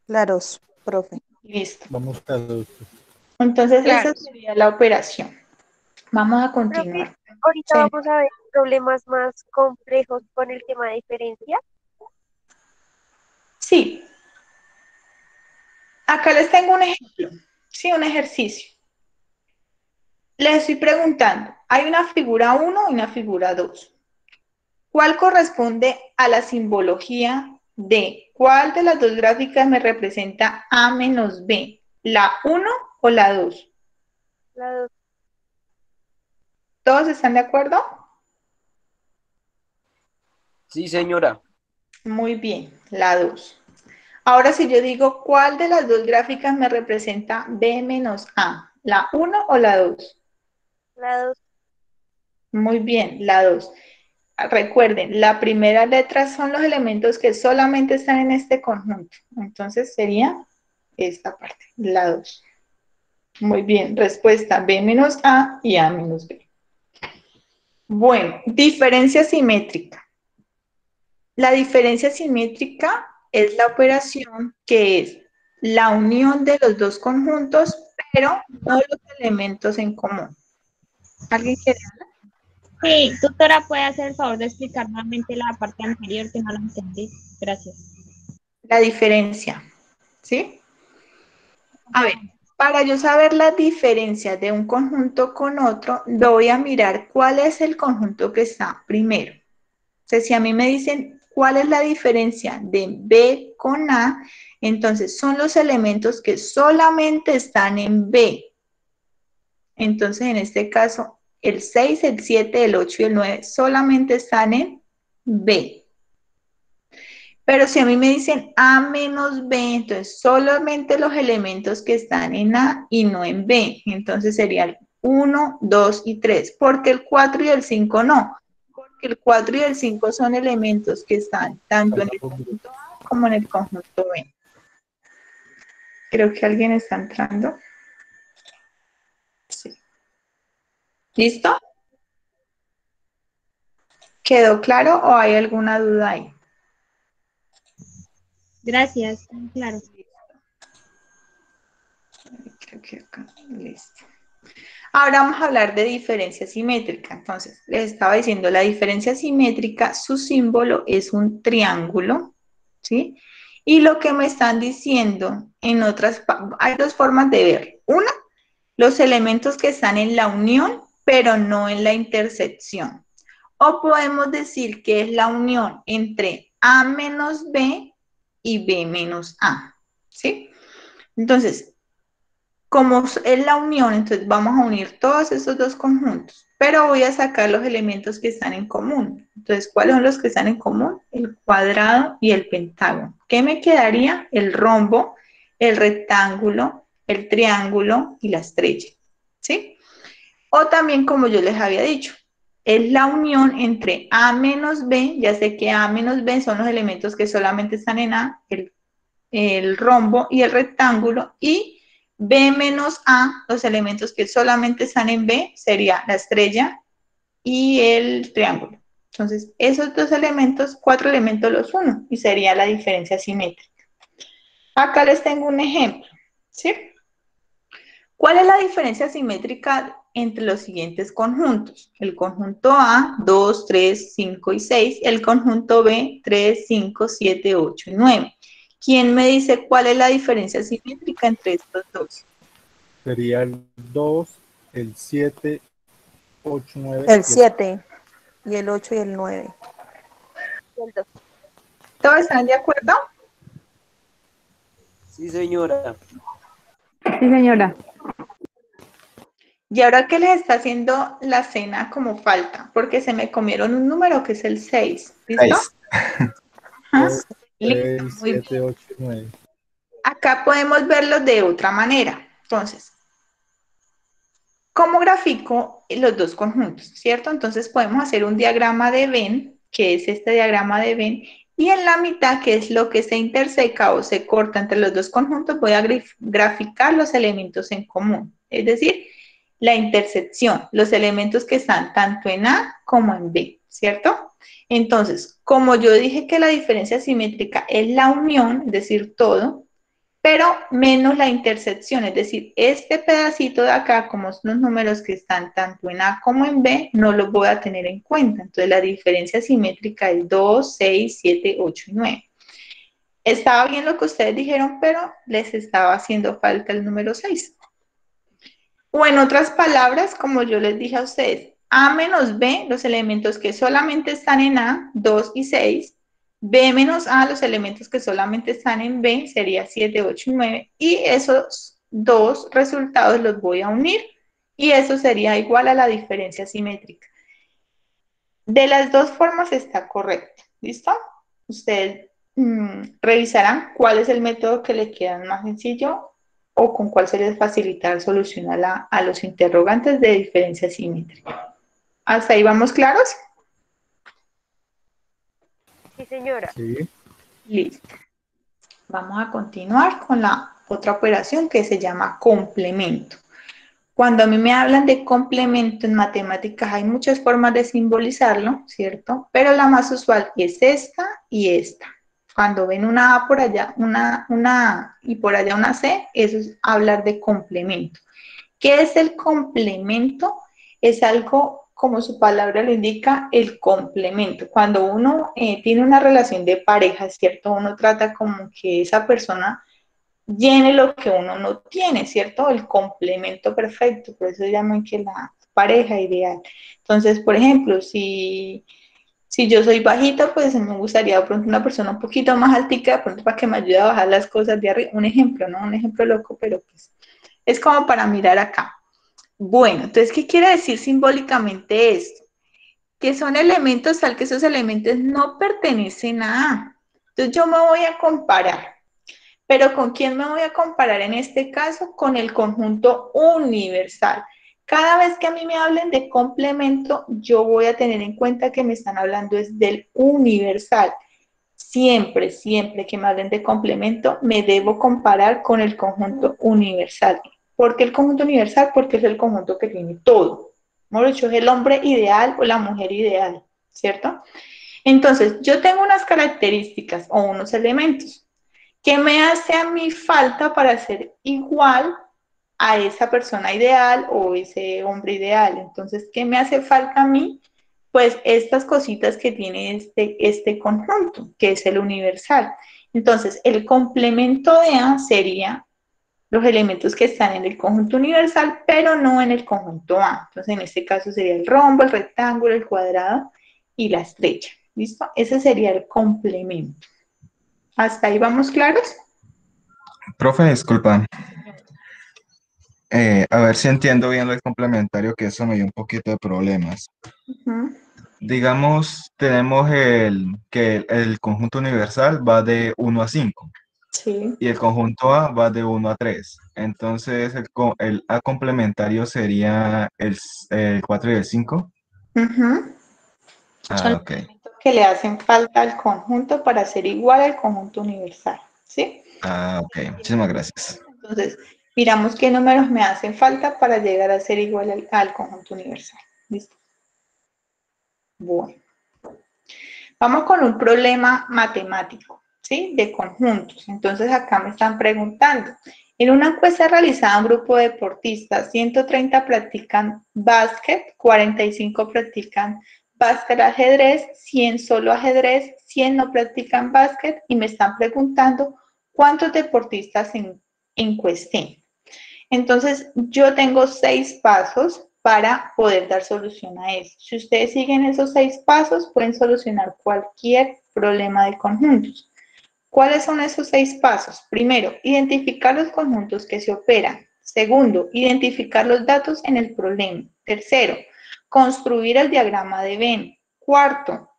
Claros, profe. Listo. Vamos a los Entonces, esa Claro. sería la operación. Vamos a Profe, continuar. ahorita Sí. vamos a ver problemas más complejos con el tema de diferencia. Sí. Acá les tengo un ejemplo. Sí, un ejercicio. Les estoy preguntando, hay una figura 1 y una figura 2. ¿Cuál corresponde a la simbología de cuál de las dos gráficas me representa A menos B? ¿La 1 o la 2? La dos. ¿Todos están de acuerdo? Sí, señora. Muy bien, la 2. Ahora si yo digo, ¿cuál de las dos gráficas me representa B menos A? ¿La 1 o la 2? La dos. Muy bien, la 2. Recuerden, la primera letra son los elementos que solamente están en este conjunto. Entonces sería esta parte, la 2. Muy bien, respuesta B menos A y A menos B. Bueno, diferencia simétrica. La diferencia simétrica es la operación que es la unión de los dos conjuntos, pero no los elementos en común. ¿Alguien quiere? Sí, tutora, ¿puede hacer el favor de explicar nuevamente la parte anterior que no la entendí? Gracias. La diferencia, ¿sí? A ver, para yo saber la diferencia de un conjunto con otro, voy a mirar cuál es el conjunto que está primero. Entonces, si a mí me dicen cuál es la diferencia de B con A, entonces son los elementos que solamente están en B. Entonces, en este caso, el 6, el 7, el 8 y el 9 solamente están en B. Pero si a mí me dicen A menos B, entonces solamente los elementos que están en A y no en B. Entonces serían 1, 2 y 3. Porque el 4 y el 5 no. Porque el 4 y el 5 son elementos que están tanto en el conjunto A como en el conjunto B. Creo que alguien está entrando. Sí. ¿Listo? ¿Quedó claro o hay alguna duda ahí? Gracias, claro. Creo que acá, listo. Ahora vamos a hablar de diferencia simétrica. Entonces, les estaba diciendo, la diferencia simétrica, su símbolo es un triángulo, ¿sí? Y lo que me están diciendo hay dos formas de ver. Una, los elementos que están en la unión, pero no en la intersección. O podemos decir que es la unión entre A menos B y B menos A, ¿sí? Entonces, como es la unión, entonces vamos a unir todos esos dos conjuntos, pero voy a sacar los elementos que están en común. Entonces, ¿cuáles son los que están en común? El cuadrado y el pentágono. ¿Qué me quedaría? El rombo, el rectángulo, el triángulo y la estrella, ¿sí? O también, como yo les había dicho, es la unión entre A menos B, ya sé que A menos B son los elementos que solamente están en A, el rombo y el rectángulo, y B menos A, los elementos que solamente están en B, sería la estrella y el triángulo. Entonces, esos dos elementos, cuatro elementos los uno, y sería la diferencia simétrica. Acá les tengo un ejemplo, ¿sí? ¿Cuál es la diferencia simétrica entre los siguientes conjuntos? El conjunto A, 2, 3, 5 y 6, el conjunto B, 3, 5, 7, 8 y 9. ¿Quién me dice cuál es la diferencia simétrica entre estos dos? sería el 2, el 7, 8, 9. El 7 y el 8 y el 9. El dos. ¿Todos están de acuerdo? Sí, señora. Sí, señora. Y ahora que les está haciendo la cena como falta, porque se me comieron un número que es el 6. ¿Listo? 6. Ajá. 2, Listo, 6, muy bien. 7, 8, 9. Acá podemos verlo de otra manera. Entonces, ¿cómo grafico los dos conjuntos? ¿Cierto? Entonces podemos hacer un diagrama de Venn, que es este diagrama de Venn, Y en la mitad, que es lo que se interseca o se corta entre los dos conjuntos, voy a graficar los elementos en común. Es decir, la intersección, los elementos que están tanto en A como en B, ¿cierto? Entonces, como yo dije que la diferencia simétrica es la unión, es decir, todo, pero menos la intersección, es decir, este pedacito de acá, como son los números que están tanto en A como en B, no los voy a tener en cuenta. Entonces, la diferencia simétrica es 2, 6, 7, 8 y 9. Estaba bien lo que ustedes dijeron, pero les estaba haciendo falta el número 6. O en otras palabras, como yo les dije a ustedes, A menos B, los elementos que solamente están en A, 2 y 6, B menos A, los elementos que solamente están en B, sería 7, 8 y 9, y esos dos resultados los voy a unir, y eso sería igual a la diferencia simétrica. De las dos formas está correcto, ¿listo? Ustedes revisarán cuál es el método que le queda más sencillo o con cuál se les facilita solucionar a los interrogantes de diferencia simétrica. ¿Hasta ahí vamos claros? Sí, señora. Sí. Listo. Vamos a continuar con la otra operación que se llama complemento. Cuando a mí me hablan de complemento en matemáticas hay muchas formas de simbolizarlo, ¿cierto? Pero la más usual es esta y esta. Cuando ven una A por allá, una y por allá una C, eso es hablar de complemento. ¿Qué es el complemento? Es algo, como su palabra lo indica, el complemento. Cuando uno tiene una relación de pareja, ¿cierto? Uno trata como que esa persona llene lo que uno no tiene, ¿cierto? El complemento perfecto, por eso llaman que la pareja ideal. Entonces, por ejemplo, si yo soy bajita, pues me gustaría de pronto una persona un poquito más altica, de pronto para que me ayude a bajar las cosas de arriba. Un ejemplo, ¿no? Un ejemplo loco, pero pues es como para mirar acá. Bueno, entonces, ¿qué quiere decir simbólicamente esto? Que son elementos tal que esos elementos no pertenecen a A. Entonces, yo me voy a comparar. ¿Pero con quién me voy a comparar en este caso? Con el conjunto universal. Cada vez que a mí me hablen de complemento, yo voy a tener en cuenta que me están hablando es del universal. Siempre, siempre que me hablen de complemento, me debo comparar con el conjunto universal. ¿Por qué el conjunto universal? Porque es el conjunto que tiene todo. Como lo dicho, es el hombre ideal o la mujer ideal, ¿cierto? Entonces, yo tengo unas características o unos elementos. ¿Qué me hace a mí falta para ser igual a esa persona ideal o ese hombre ideal? Entonces, ¿qué me hace falta a mí? Pues estas cositas que tiene este conjunto, que es el universal. Entonces, el complemento de A sería los elementos que están en el conjunto universal, pero no en el conjunto A. Entonces, en este caso sería el rombo, el rectángulo, el cuadrado y la estrella. ¿Listo? Ese sería el complemento. ¿Hasta ahí vamos claros? Profe, disculpa. A ver si entiendo bien el complementario, que eso me dio un poquito de problemas. Digamos, tenemos que el conjunto universal va de 1 a 5 Sí. y el conjunto A va de 1 a 3. Entonces, el A complementario sería el 4 y el 5. Ah, ok. Que le hacen falta al conjunto para ser igual al conjunto universal, ¿sí? Ah, ok. Muchísimas gracias. Entonces, miramos qué números me hacen falta para llegar a ser igual al conjunto universal. ¿Listo? Bueno. Vamos con un problema matemático, ¿sí? De conjuntos. Entonces, acá me están preguntando. En una encuesta realizada a un grupo de deportistas, 130 practican básquet, 45 practican básquet ajedrez, 100 solo ajedrez, 100 no practican básquet y me están preguntando cuántos deportistas encuesté. Entonces, yo tengo 6 pasos para poder dar solución a eso. Si ustedes siguen esos 6 pasos, pueden solucionar cualquier problema de conjuntos. ¿Cuáles son esos 6 pasos? Primero, identificar los conjuntos que se operan. Segundo, identificar los datos en el problema. Tercero, construir el diagrama de Venn. Cuarto,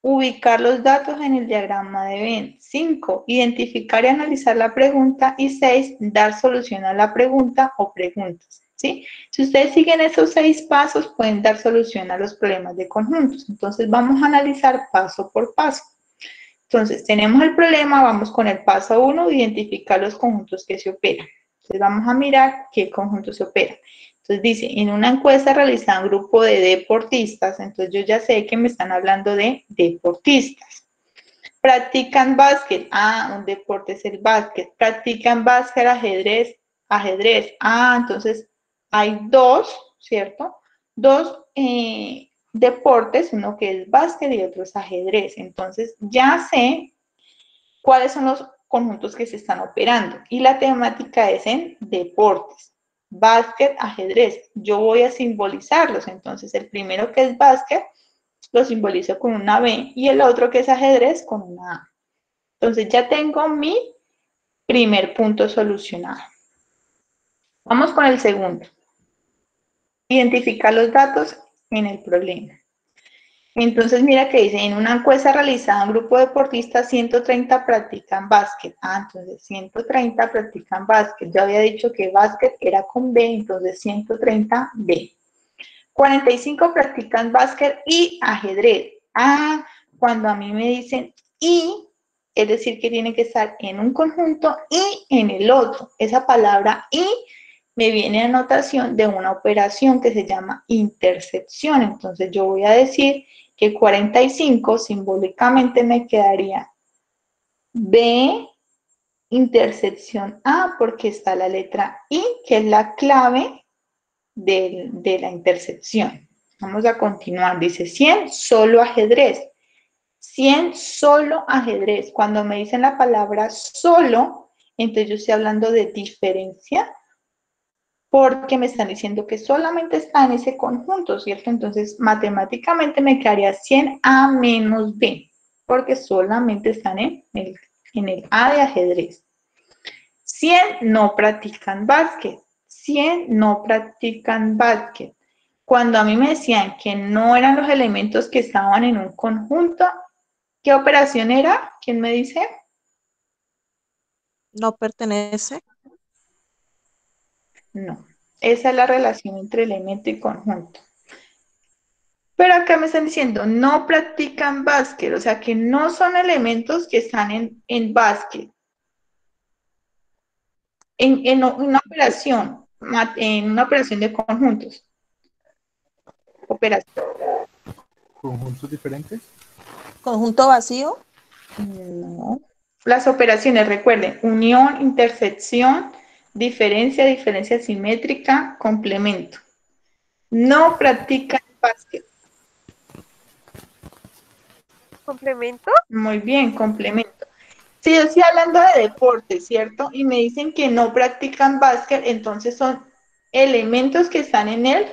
ubicar los datos en el diagrama de Venn. 5, identificar y analizar la pregunta. Y 6, dar solución a la pregunta o preguntas. ¿Sí? Si ustedes siguen esos 6 pasos, pueden dar solución a los problemas de conjuntos. Entonces, vamos a analizar paso por paso. Entonces, tenemos el problema, vamos con el paso 1, identificar los conjuntos que se operan. Entonces, vamos a mirar qué conjuntos se operan. Entonces, dice, en una encuesta realizada en un grupo de deportistas, entonces yo ya sé que me están hablando de deportistas. Practican básquet, un deporte es el básquet. Practican básquet, ajedrez. Entonces hay dos, ¿cierto? Dos deportes, uno que es básquet y otro es ajedrez. Entonces ya sé cuáles son los conjuntos que se están operando. Y la temática es en deportes. Básquet, ajedrez. Yo voy a simbolizarlos. Entonces el primero que es básquet, lo simbolizo con una B y el otro que es ajedrez con una A. Entonces ya tengo mi primer punto solucionado. Vamos con el segundo. Identificar los datos en el problema. Entonces mira que dice, en una encuesta realizada en un grupo de deportistas, 130 practican básquet. Entonces 130 practican básquet. Ya había dicho que básquet era con B, entonces 130 B. 45 practican básquet y ajedrez. Cuando a mí me dicen y, es decir, que tiene que estar en un conjunto y en el otro. Esa palabra y me viene a notación de una operación que se llama intercepción. Entonces yo voy a decir que 45 simbólicamente me quedaría B intercepción A porque está la letra I, que es la clave de la intercepción. Vamos a continuar. Dice 100 solo ajedrez. 100 solo ajedrez. Cuando me dicen la palabra solo, entonces yo estoy hablando de diferencia porque me están diciendo que solamente está en ese conjunto, ¿cierto? Entonces, matemáticamente me quedaría 100A menos B, porque solamente están en el A de ajedrez. 100 no practican básquet. 100 no practican básquet. Cuando a mí me decían que no eran los elementos que estaban en un conjunto, ¿qué operación era? ¿Quién me dice? No pertenece. No. Esa es la relación entre elemento y conjunto. Pero acá me están diciendo, no practican básquet, o sea que no son elementos que están en básquet. En una operación de conjuntos. Operación. ¿Conjuntos diferentes? Conjunto vacío. No. Las operaciones, recuerden, unión, intersección, diferencia simétrica, complemento. No practican básquet. ¿Complemento? Muy bien, complemento. Si yo estoy hablando de deporte, ¿cierto? Y me dicen que no practican básquet, entonces son elementos que están en el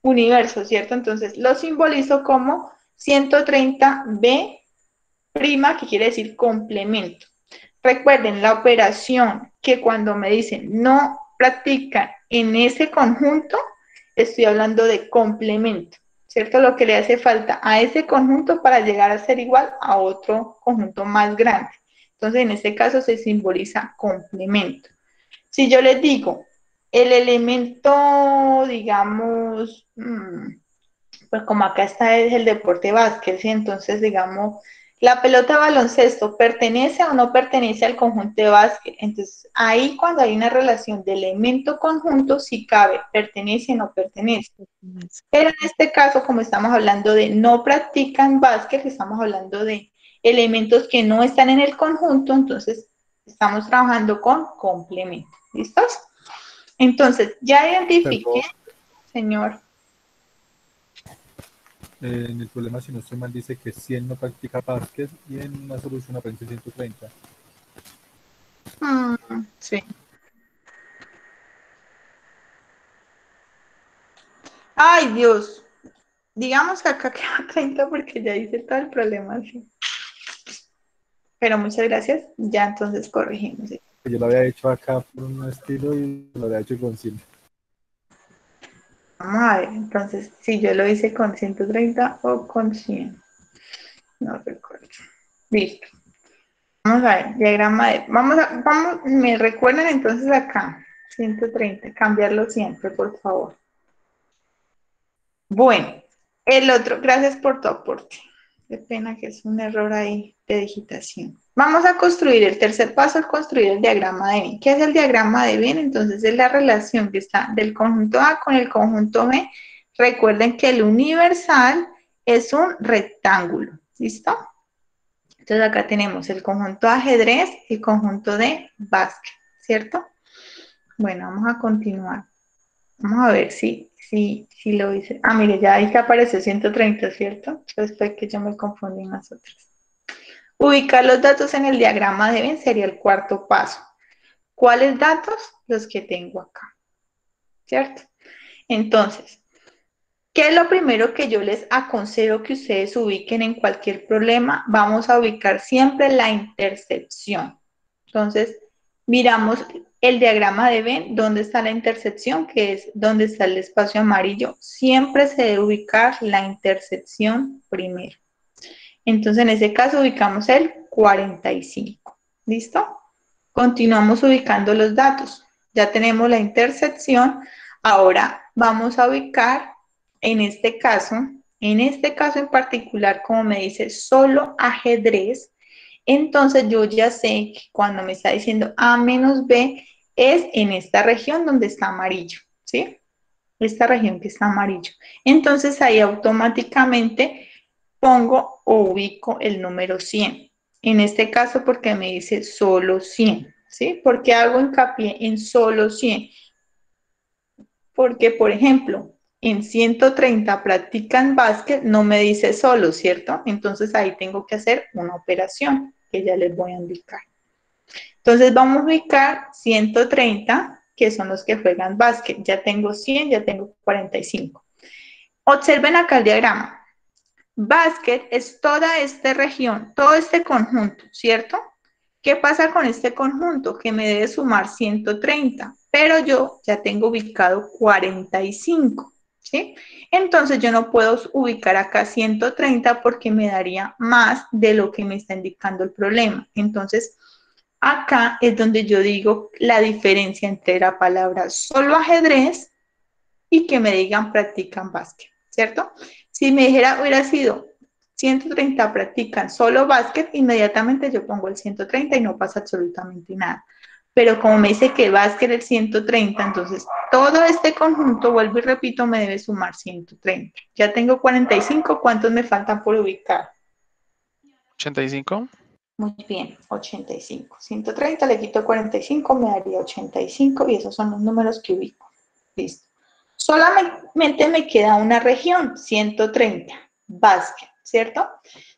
universo, ¿cierto? Entonces lo simbolizo como 130B', que quiere decir complemento. Recuerden la operación que cuando me dicen no practican en ese conjunto, estoy hablando de complemento, ¿cierto? Lo que le hace falta a ese conjunto para llegar a ser igual a otro conjunto más grande. Entonces, en este caso se simboliza complemento. Si yo les digo, el elemento, digamos, pues como acá está es el deporte básquet, ¿sí? Entonces, digamos, la pelota de baloncesto, ¿pertenece o no pertenece al conjunto de básquet? Entonces, ahí cuando hay una relación de elemento-conjunto, sí cabe, pertenece o no pertenece. Pero en este caso, como estamos hablando de no practican básquet, estamos hablando de elementos que no están en el conjunto, entonces estamos trabajando con complemento. ¿Listos? Entonces, ya identifiqué, señor. En el problema, si no estoy mal, dice que 100 no practica básquet y en una solución aparece 130. Sí. Ay, Dios. Digamos que acá queda 30 porque ya hice todo el problema. Sí. Pero muchas gracias. Ya entonces corregimos. ¿Sí? Yo lo había hecho acá por un estilo y lo había hecho con 100. Vamos a ver, entonces, si yo lo hice con 130 o con 100. No recuerdo. Listo. Vamos a ver, diagrama de... me recuerdan entonces acá. 130, cambiarlo siempre, por favor. Bueno, el otro, gracias por tu aporte. Qué pena que es un error ahí de digitación. Vamos a construir el tercer paso, es construir el diagrama de Venn. ¿Qué es el diagrama de Venn? Entonces es la relación que está del conjunto A con el conjunto B. Recuerden que el universal es un rectángulo, ¿listo? Entonces acá tenemos el conjunto de ajedrez y el conjunto de básquet, ¿cierto? Bueno, vamos a continuar. Vamos a ver si lo hice. Ah, mire, ya ahí que apareció 130, ¿cierto? Después que yo me confundí en las otras. Ubicar los datos en el diagrama de Venn sería el cuarto paso. ¿Cuáles datos? Los que tengo acá, ¿cierto? Entonces, ¿qué es lo primero que yo les aconsejo que ustedes ubiquen en cualquier problema? Vamos a ubicar siempre la intersección. Entonces, miramos el diagrama de Venn, ¿dónde está la intersección? Que es donde está el espacio amarillo. Siempre se debe ubicar la intersección primero. Entonces, en ese caso, ubicamos el 45. ¿Listo? Continuamos ubicando los datos. Ya tenemos la intersección. Ahora vamos a ubicar, en este caso en particular, como me dice solo ajedrez, entonces yo ya sé que cuando me está diciendo A menos B es en esta región donde está amarillo, ¿sí? Esta región que está amarillo. Entonces ahí automáticamente pongo o ubico el número 100. En este caso porque me dice solo 100, ¿sí? ¿Por qué hago hincapié en solo 100? Porque, por ejemplo, en 130 practican básquet, no me dice solo, ¿cierto? Entonces ahí tengo que hacer una operación que ya les voy a indicar. Entonces vamos a ubicar 130, que son los que juegan básquet. Ya tengo 100, ya tengo 45. Observen acá el diagrama. Básquet es toda esta región, todo este conjunto, ¿cierto? ¿Qué pasa con este conjunto? Que me debe sumar 130, pero yo ya tengo ubicado 45, ¿sí? Entonces yo no puedo ubicar acá 130 porque me daría más de lo que me está indicando el problema. Entonces, acá es donde yo digo la diferencia entre la palabra solo ajedrez y que me digan practican básquet, ¿cierto? Si me dijera, hubiera sido 130 practican solo básquet, inmediatamente yo pongo el 130 y no pasa absolutamente nada. Pero como me dice que básquet es 130, entonces todo este conjunto, vuelvo y repito, me debe sumar 130. Ya tengo 45, ¿cuántos me faltan por ubicar? 85. Muy bien, 85. 130 le quito 45, me daría 85 y esos son los números que ubico. Listo. Solamente me queda una región, 130, básquet, ¿cierto?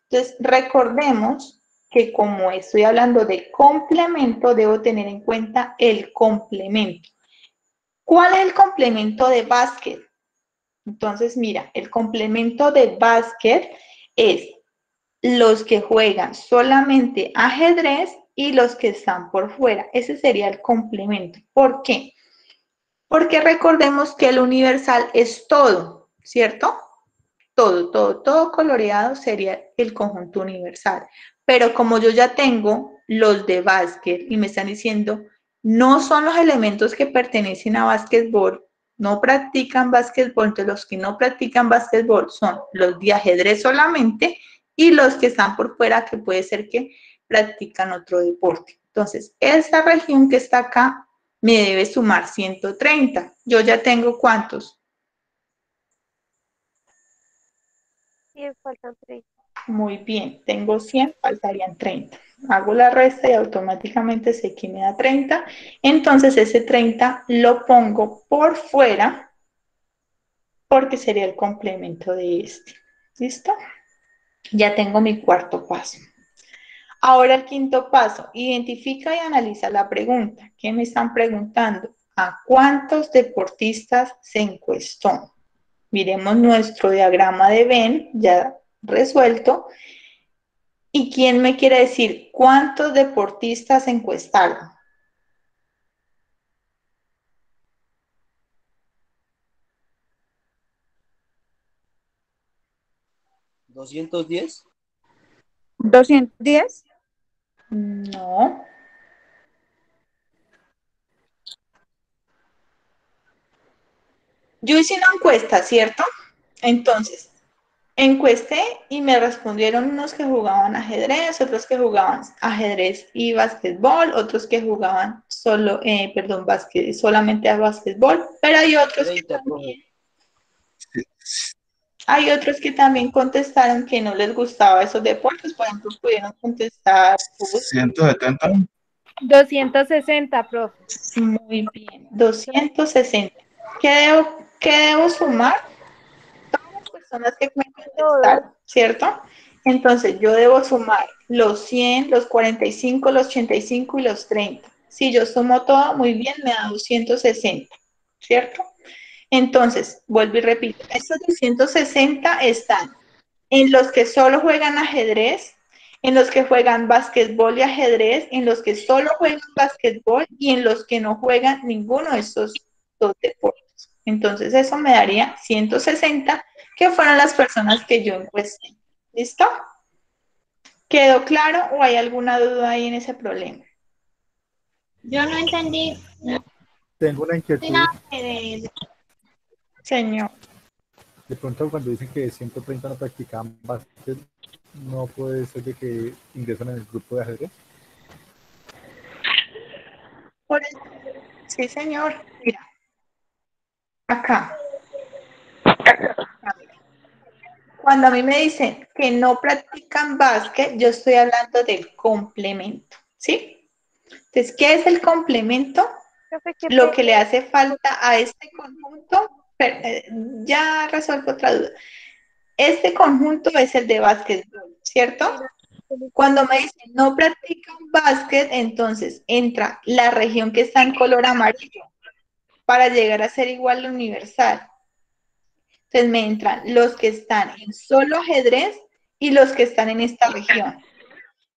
Entonces, recordemos que como estoy hablando de complemento, debo tener en cuenta el complemento. ¿Cuál es el complemento de básquet? Entonces, mira, el complemento de básquet es los que juegan solamente ajedrez y los que están por fuera. Ese sería el complemento. ¿Por qué? Porque recordemos que el universal es todo, ¿cierto? Todo coloreado sería el conjunto universal. Pero como yo ya tengo los de básquet y me están diciendo, no son los elementos que pertenecen a básquetbol, no practican básquetbol, entonces los que no practican básquetbol son los de ajedrez solamente y los que están por fuera, que puede ser que practican otro deporte. Entonces, esta región que está acá me debe sumar 130. Yo ya tengo ¿cuántos? 100 faltan 30. Muy bien, tengo 100, faltarían 30. Hago la resta y automáticamente sé que me da 30. Entonces ese 30 lo pongo por fuera porque sería el complemento de este. ¿Listo? Ya tengo mi cuarto paso. Ahora el quinto paso, identifica y analiza la pregunta. ¿Qué me están preguntando? ¿A cuántos deportistas se encuestó? Miremos nuestro diagrama de Venn ya resuelto. ¿Y quién me quiere decir cuántos deportistas se encuestaron? ¿210? 210. No. Yo hice una encuesta, ¿cierto? Entonces, Encuesté y me respondieron unos que jugaban ajedrez, otros que jugaban ajedrez y básquetbol, otros que jugaban solamente a básquetbol, pero hay otros que 30, profe. también contestaron que no les gustaba esos deportes. Por ejemplo, pudieron contestar fútbol. 170. 260, profe. Muy bien, 260. ¿Qué debo sumar? Todas las personas que me contestaron, ¿cierto? Entonces yo debo sumar los 100, los 45, los 85 y los 30. Si yo sumo todo, muy bien, me da 260, ¿cierto? Entonces, vuelvo y repito, estos 260 están en los que solo juegan ajedrez, en los que juegan básquetbol y ajedrez, en los que solo juegan básquetbol y en los que no juegan ninguno de estos dos deportes. Entonces, eso me daría 160, que fueron las personas que yo encuesté. ¿Listo? ¿Quedó claro o hay alguna duda ahí en ese problema? Yo no entendí Tengo una inquietud. nada de... Señor. De pronto cuando dicen que 130 no practicaban básquet, ¿no puede ser de que ingresan en el grupo de ajedrez? Sí, señor. Mira. Acá. Cuando a mí me dicen que no practican básquet, yo estoy hablando del complemento, ¿sí? Entonces, ¿qué es el complemento? Lo que le hace falta a este conjunto, ya resuelvo otra duda. Este conjunto es el de básquetbol, ¿cierto? Cuando me dicen no practican básquet, entonces entra la región que está en color amarillo para llegar a ser igual a universal. Entonces me entran los que están en solo ajedrez y los que están en esta región.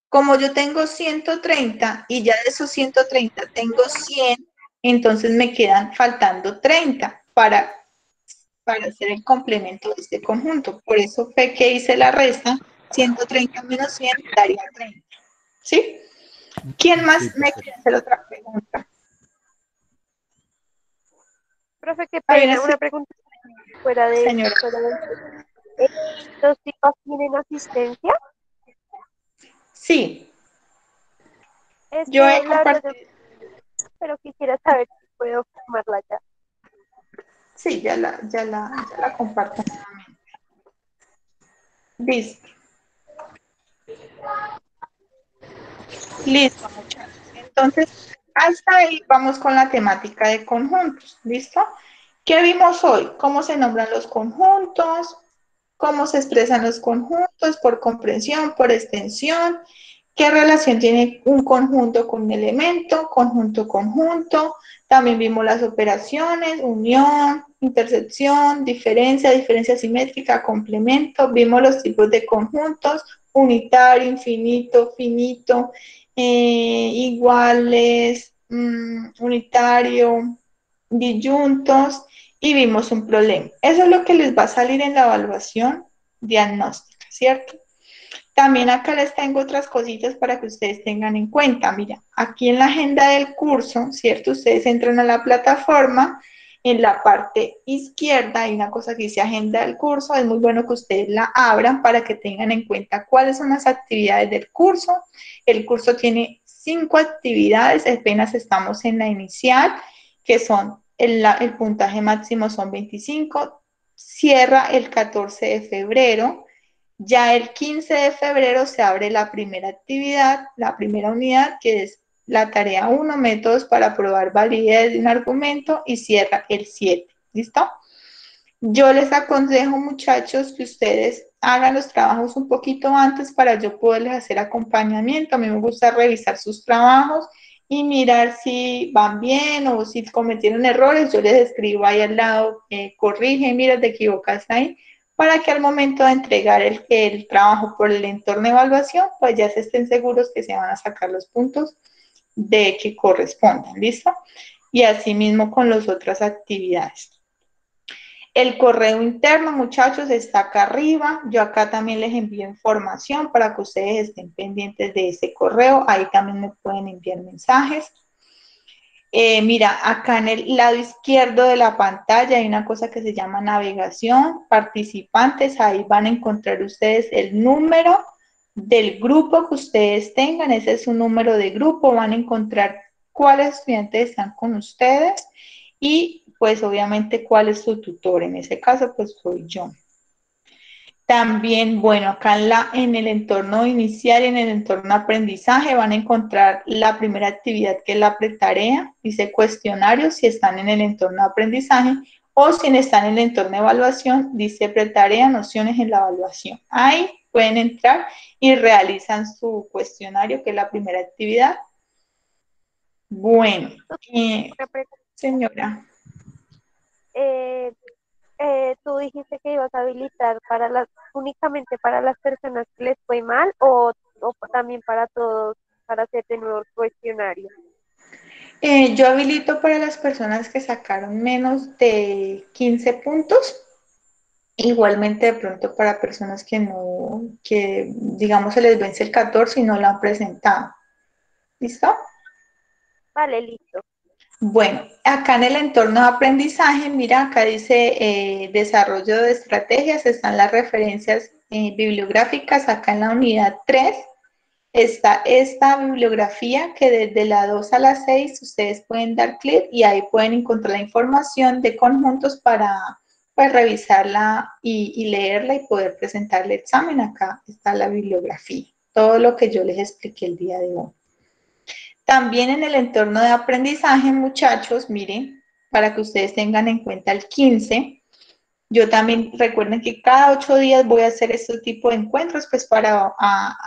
Como yo tengo 130 y ya de esos 130 tengo 100, entonces me quedan faltando 30 para hacer el complemento de este conjunto. Por eso fue que hice la resta, 130 menos 100 daría 30. ¿Sí? ¿Quién más me quiere hacer otra pregunta? Profe, qué pena, una pregunta fuera de... Señora. ¿Los chicos tienen asistencia? Sí. Yo he compartido. Pero quisiera saber si puedo formarla ya. Sí, ya la comparto nuevamente. Listo. Listo, muchachos. Entonces, hasta ahí vamos con la temática de conjuntos. ¿Listo? ¿Qué vimos hoy? ¿Cómo se nombran los conjuntos? ¿Cómo se expresan los conjuntos? Por comprensión, por extensión. ¿Qué relación tiene un conjunto con un elemento? Conjunto. También vimos las operaciones, unión, intersección, diferencia simétrica, complemento. Vimos los tipos de conjuntos, unitario, infinito, finito, iguales, unitario, disyuntos, y vimos un problema. Eso es lo que les va a salir en la evaluación diagnóstica, ¿cierto? También acá les tengo otras cositas para que ustedes tengan en cuenta. Mira, aquí en la agenda del curso, ¿cierto? Ustedes entran a la plataforma, en la parte izquierda hay una cosa que dice agenda del curso. Es muy bueno que ustedes la abran para que tengan en cuenta cuáles son las actividades del curso. El curso tiene 5 actividades, apenas estamos en la inicial, que son el puntaje máximo son 25, cierra el 14 de febrero. Ya el 15 de febrero se abre la primera actividad, la primera unidad, que es la tarea 1, métodos para probar validez de un argumento, y cierra el 7. ¿Listo? Yo les aconsejo, muchachos, que ustedes hagan los trabajos un poquito antes para yo poderles hacer acompañamiento. A mí me gusta revisar sus trabajos y mirar si van bien o si cometieron errores. Yo les escribo ahí al lado, corrige, mira, te equivocaste ahí, para que al momento de entregar el trabajo por el entorno de evaluación, pues ya se estén seguros que se van a sacar los puntos de que correspondan, ¿listo? Y así mismo con las otras actividades. El correo interno, muchachos, está acá arriba. Yo acá también les envío información para que ustedes estén pendientes de ese correo. Ahí también me pueden enviar mensajes. Mira, acá en el lado izquierdo de la pantalla hay una cosa que se llama navegación, participantes, ahí van a encontrar ustedes el número del grupo que ustedes tengan, ese es su número de grupo, van a encontrar cuáles estudiantes están con ustedes y pues obviamente cuál es su tutor, en ese caso pues soy yo. También, bueno, acá en el entorno inicial y en el entorno aprendizaje van a encontrar la primera actividad que es la pretarea, dice cuestionario si están en el entorno de aprendizaje o si están en el entorno de evaluación, dice pretarea, nociones en la evaluación. Ahí pueden entrar y realizan su cuestionario que es la primera actividad. Bueno, señora. Tú dijiste que ibas a habilitar únicamente para las personas que les fue mal o también para todos, para hacer de nuevo el cuestionario. Yo habilito para las personas que sacaron menos de 15 puntos. Igualmente de pronto para personas que no, que digamos se les vence el 14 y no lo han presentado. ¿Listo? Vale, listo. Bueno, acá en el entorno de aprendizaje, mira, acá dice desarrollo de estrategias, están las referencias bibliográficas, acá en la unidad 3 está esta bibliografía que desde la 2 a la 6 ustedes pueden dar clic y ahí pueden encontrar la información de conjuntos para pues, revisarla y leerla y poder presentar el examen. Acá está la bibliografía, todo lo que yo les expliqué el día de hoy. También en el entorno de aprendizaje, muchachos, miren, para que ustedes tengan en cuenta el 15, yo también recuerden que cada 8 días voy a hacer este tipo de encuentros, pues para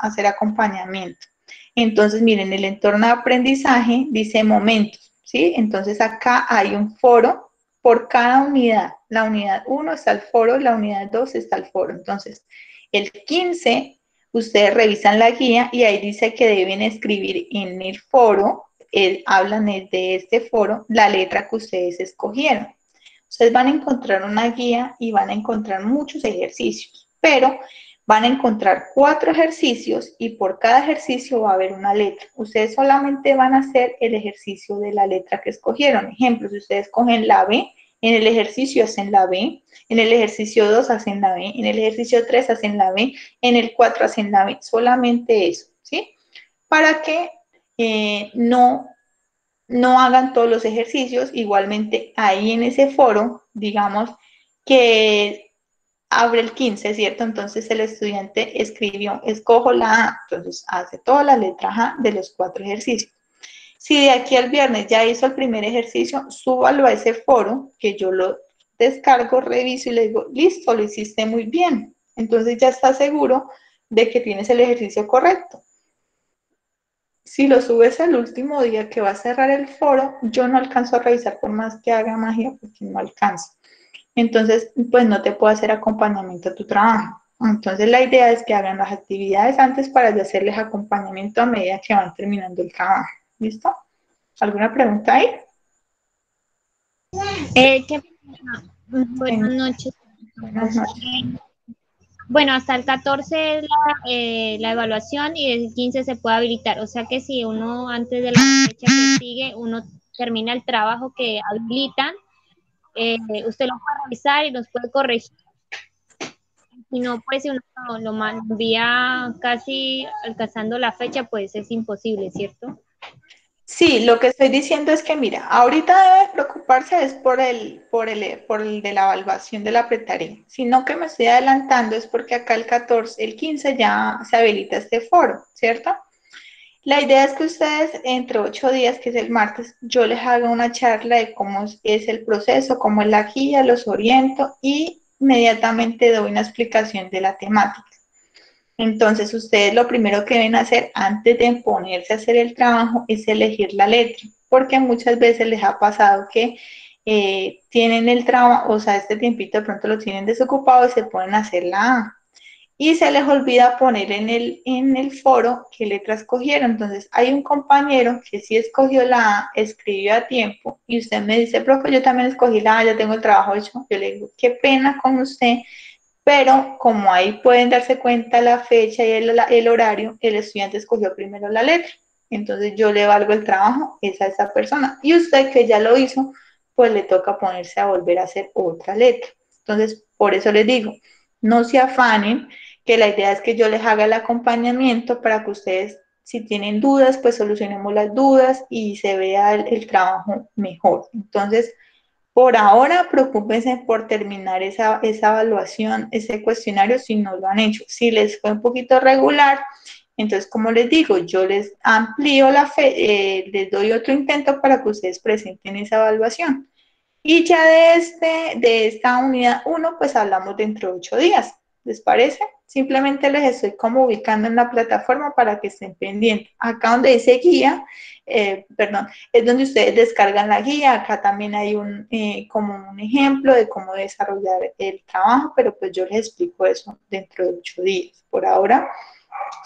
hacer acompañamiento. Entonces, miren, el entorno de aprendizaje dice momentos, ¿sí? Entonces acá hay un foro por cada unidad. La unidad 1 está el foro, la unidad 2 está el foro. Entonces, el 15, ustedes revisan la guía y ahí dice que deben escribir en el foro, hablan de este foro, la letra que ustedes escogieron. Ustedes van a encontrar una guía y van a encontrar muchos ejercicios, pero van a encontrar 4 ejercicios y por cada ejercicio va a haber una letra. Ustedes solamente van a hacer el ejercicio de la letra que escogieron. Ejemplo, si ustedes cogen la B, en el ejercicio hacen la B, en el ejercicio 2 hacen la B, en el ejercicio 3 hacen la B, en el 4 hacen la B. Solamente eso, ¿sí? Para que no hagan todos los ejercicios, igualmente ahí en ese foro, digamos que abre el 15, ¿cierto? Entonces el estudiante escribió, escojo la A, entonces hace toda la letra A de los 4 ejercicios. Si de aquí al viernes ya hizo el primer ejercicio, súbalo a ese foro, que yo lo descargo, reviso y le digo, listo, lo hiciste muy bien. Entonces ya está seguro de que tienes el ejercicio correcto. Si lo subes el último día que va a cerrar el foro, yo no alcanzo a revisar por más que haga magia porque no alcanzo. Entonces, pues no te puedo hacer acompañamiento a tu trabajo. Entonces, la idea es que hagan las actividades antes para yo hacerles acompañamiento a medida que van terminando el trabajo. ¿Listo? ¿Alguna pregunta ahí? Buenas noches. Buenas noches. Bueno, hasta el 14 es la evaluación y el 15 se puede habilitar. O sea que si uno antes de la fecha que sigue, uno termina el trabajo que habilitan, usted lo puede revisar y nos puede corregir. Si no, pues si uno lo envía casi alcanzando la fecha, pues es imposible, ¿cierto? Sí, lo que estoy diciendo es que, mira, ahorita debe preocuparse es por el de la evaluación de la pretarea. Si no que me estoy adelantando es porque acá el 14, el 15 ya se habilita este foro, ¿cierto? La idea es que ustedes entre 8 días, que es el martes, yo les haga una charla de cómo es el proceso, cómo es la guía, los oriento y inmediatamente doy una explicación de la temática. Entonces, ustedes lo primero que deben hacer antes de ponerse a hacer el trabajo es elegir la letra, porque muchas veces les ha pasado que tienen el trabajo, o sea, este tiempito de pronto lo tienen desocupado y se ponen a hacer la A. Y se les olvida poner en el foro qué letra escogieron. Entonces, hay un compañero que sí escogió la A, escribió a tiempo, y usted me dice, profe, yo también escogí la A, ya tengo el trabajo hecho. Yo le digo, qué pena con usted, pero como ahí pueden darse cuenta la fecha y el horario, el estudiante escogió primero la letra. Entonces yo le valgo el trabajo es a esa persona. Y usted que ya lo hizo, pues le toca ponerse a volver a hacer otra letra. Entonces, por eso les digo, no se afanen, que la idea es que yo les haga el acompañamiento para que ustedes, si tienen dudas, pues solucionemos las dudas y se vea el trabajo mejor. Entonces, por ahora, preocúpense por terminar esa evaluación, ese cuestionario, si no lo han hecho. Si les fue un poquito regular, entonces, como les digo, yo les amplío les doy otro intento para que ustedes presenten esa evaluación. Y ya de esta unidad 1, pues hablamos dentro de 8 días. ¿Les parece? Simplemente les estoy como ubicando en la plataforma para que estén pendientes. Acá donde dice guía, perdón, es donde ustedes descargan la guía. Acá también hay como un ejemplo de cómo desarrollar el trabajo, pero pues yo les explico eso dentro de 8 días. Por ahora,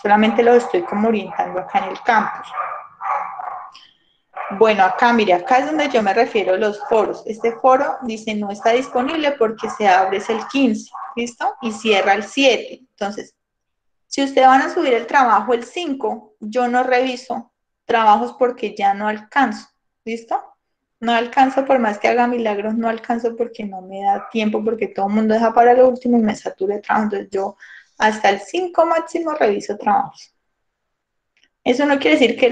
solamente los estoy como orientando acá en el campus. Bueno, acá, mire, acá es donde yo me refiero a los foros. Este foro dice no está disponible porque se abre es el 15, ¿listo? Y cierra el 7. Entonces, si ustedes van a subir el trabajo el 5, yo no reviso trabajos porque ya no alcanzo, ¿listo? No alcanzo, por más que haga milagros, no alcanzo porque no me da tiempo, porque todo el mundo deja para lo último y me satura de trabajo. Entonces, yo hasta el 5 máximo reviso trabajos. Eso no quiere decir que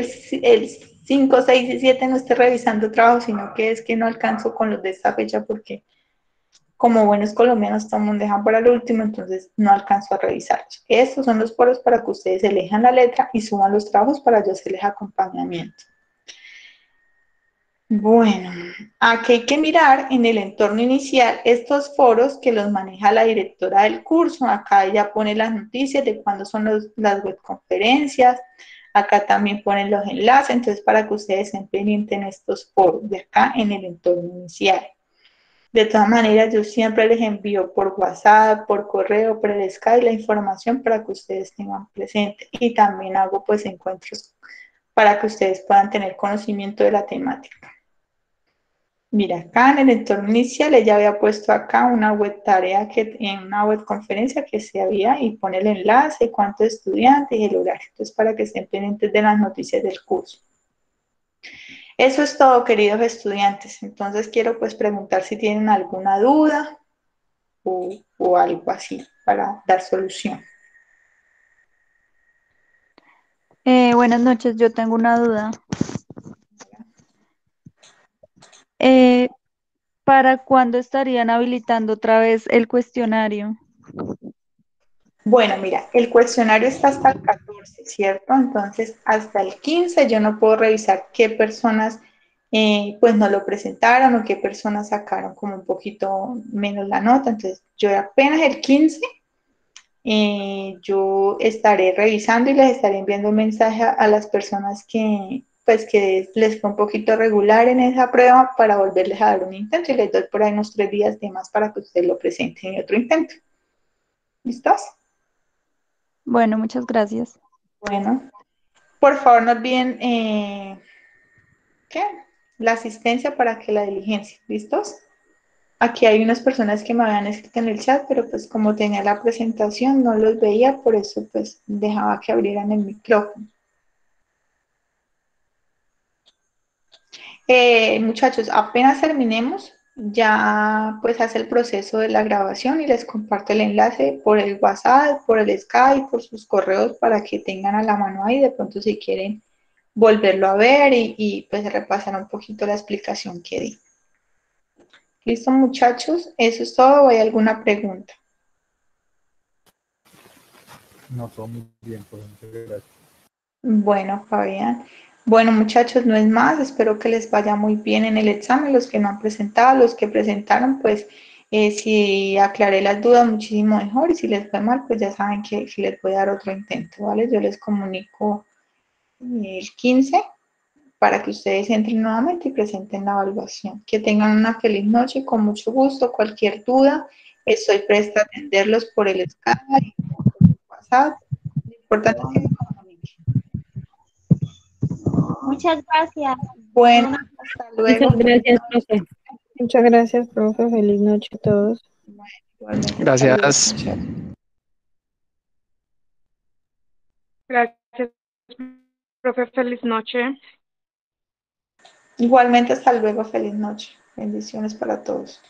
el 5, 6 y 7 no esté revisando trabajo, sino que es que no alcanzo con los de esta fecha porque como buenos colombianos todo el mundo deja para el último, entonces no alcanzo a revisarlos. Estos son los foros para que ustedes elijan la letra y suban los trabajos para yo hacerles acompañamiento. Bueno, aquí hay que mirar en el entorno inicial estos foros que los maneja la directora del curso. Acá ella pone las noticias de cuándo son las webconferencias. Acá también ponen los enlaces, entonces para que ustedes estén pendientes en estos foros de acá en el entorno inicial. De todas maneras, yo siempre les envío por WhatsApp, por correo, por el Skype la información para que ustedes tengan presente. Y también hago pues encuentros para que ustedes puedan tener conocimiento de la temática. Mira, acá en el entorno inicial ella había puesto acá una web tarea en una web conferencia que se había y pone el enlace, cuántos estudiantes y el horario. Entonces, para que estén pendientes de las noticias del curso. Eso es todo, queridos estudiantes. Entonces, quiero pues preguntar si tienen alguna duda o algo así para dar solución. Buenas noches, yo tengo una duda. Eh, ¿Para cuándo estarían habilitando otra vez el cuestionario? Bueno, mira, el cuestionario está hasta el 14, ¿cierto? Entonces, hasta el 15 yo no puedo revisar qué personas pues no lo presentaron o qué personas sacaron como un poquito menos la nota. Entonces, yo apenas el 15 yo estaré revisando y les estaré enviando un mensaje a las personas que pues que les fue un poquito regular en esa prueba para volverles a dar un intento y les doy por ahí unos 3 días de más para que ustedes lo presenten en otro intento. ¿Listos? Bueno, muchas gracias. Bueno, por favor no olviden ¿qué? La asistencia para que la diligencia. ¿Listos? Aquí hay unas personas que me habían escrito en el chat, pero pues como tenía la presentación no los veía, por eso pues dejaba que abrieran el micrófono. Muchachos, apenas terminemos, ya pues hace el proceso de la grabación y les comparto el enlace por el WhatsApp, por el Skype, por sus correos para que tengan a la mano ahí, de pronto si quieren volverlo a ver y pues repasar un poquito la explicación que di. ¿Listo, muchachos? Eso es todo. ¿Hay alguna pregunta? No, todo muy bien, pues muchas gracias. Bueno, Fabián. Bueno, muchachos, no es más. Espero que les vaya muy bien en el examen. Los que no han presentado, los que presentaron, pues si aclaré las dudas, muchísimo mejor. Y si les fue mal, pues ya saben que les voy a dar otro intento, ¿vale? Yo les comunico el 15 para que ustedes entren nuevamente y presenten la evaluación. Que tengan una feliz noche, con mucho gusto. Cualquier duda, estoy presta a atenderlos por el Skype, por el WhatsApp. Lo importante es que se comuniquen. Muchas gracias. Bueno, hasta luego. Muchas gracias, profe. Muchas gracias, profe. Feliz noche a todos. Igualmente, Gracias. saludos, muchachos. Gracias. Profe, feliz noche. Igualmente, hasta luego, feliz noche. Bendiciones para todos.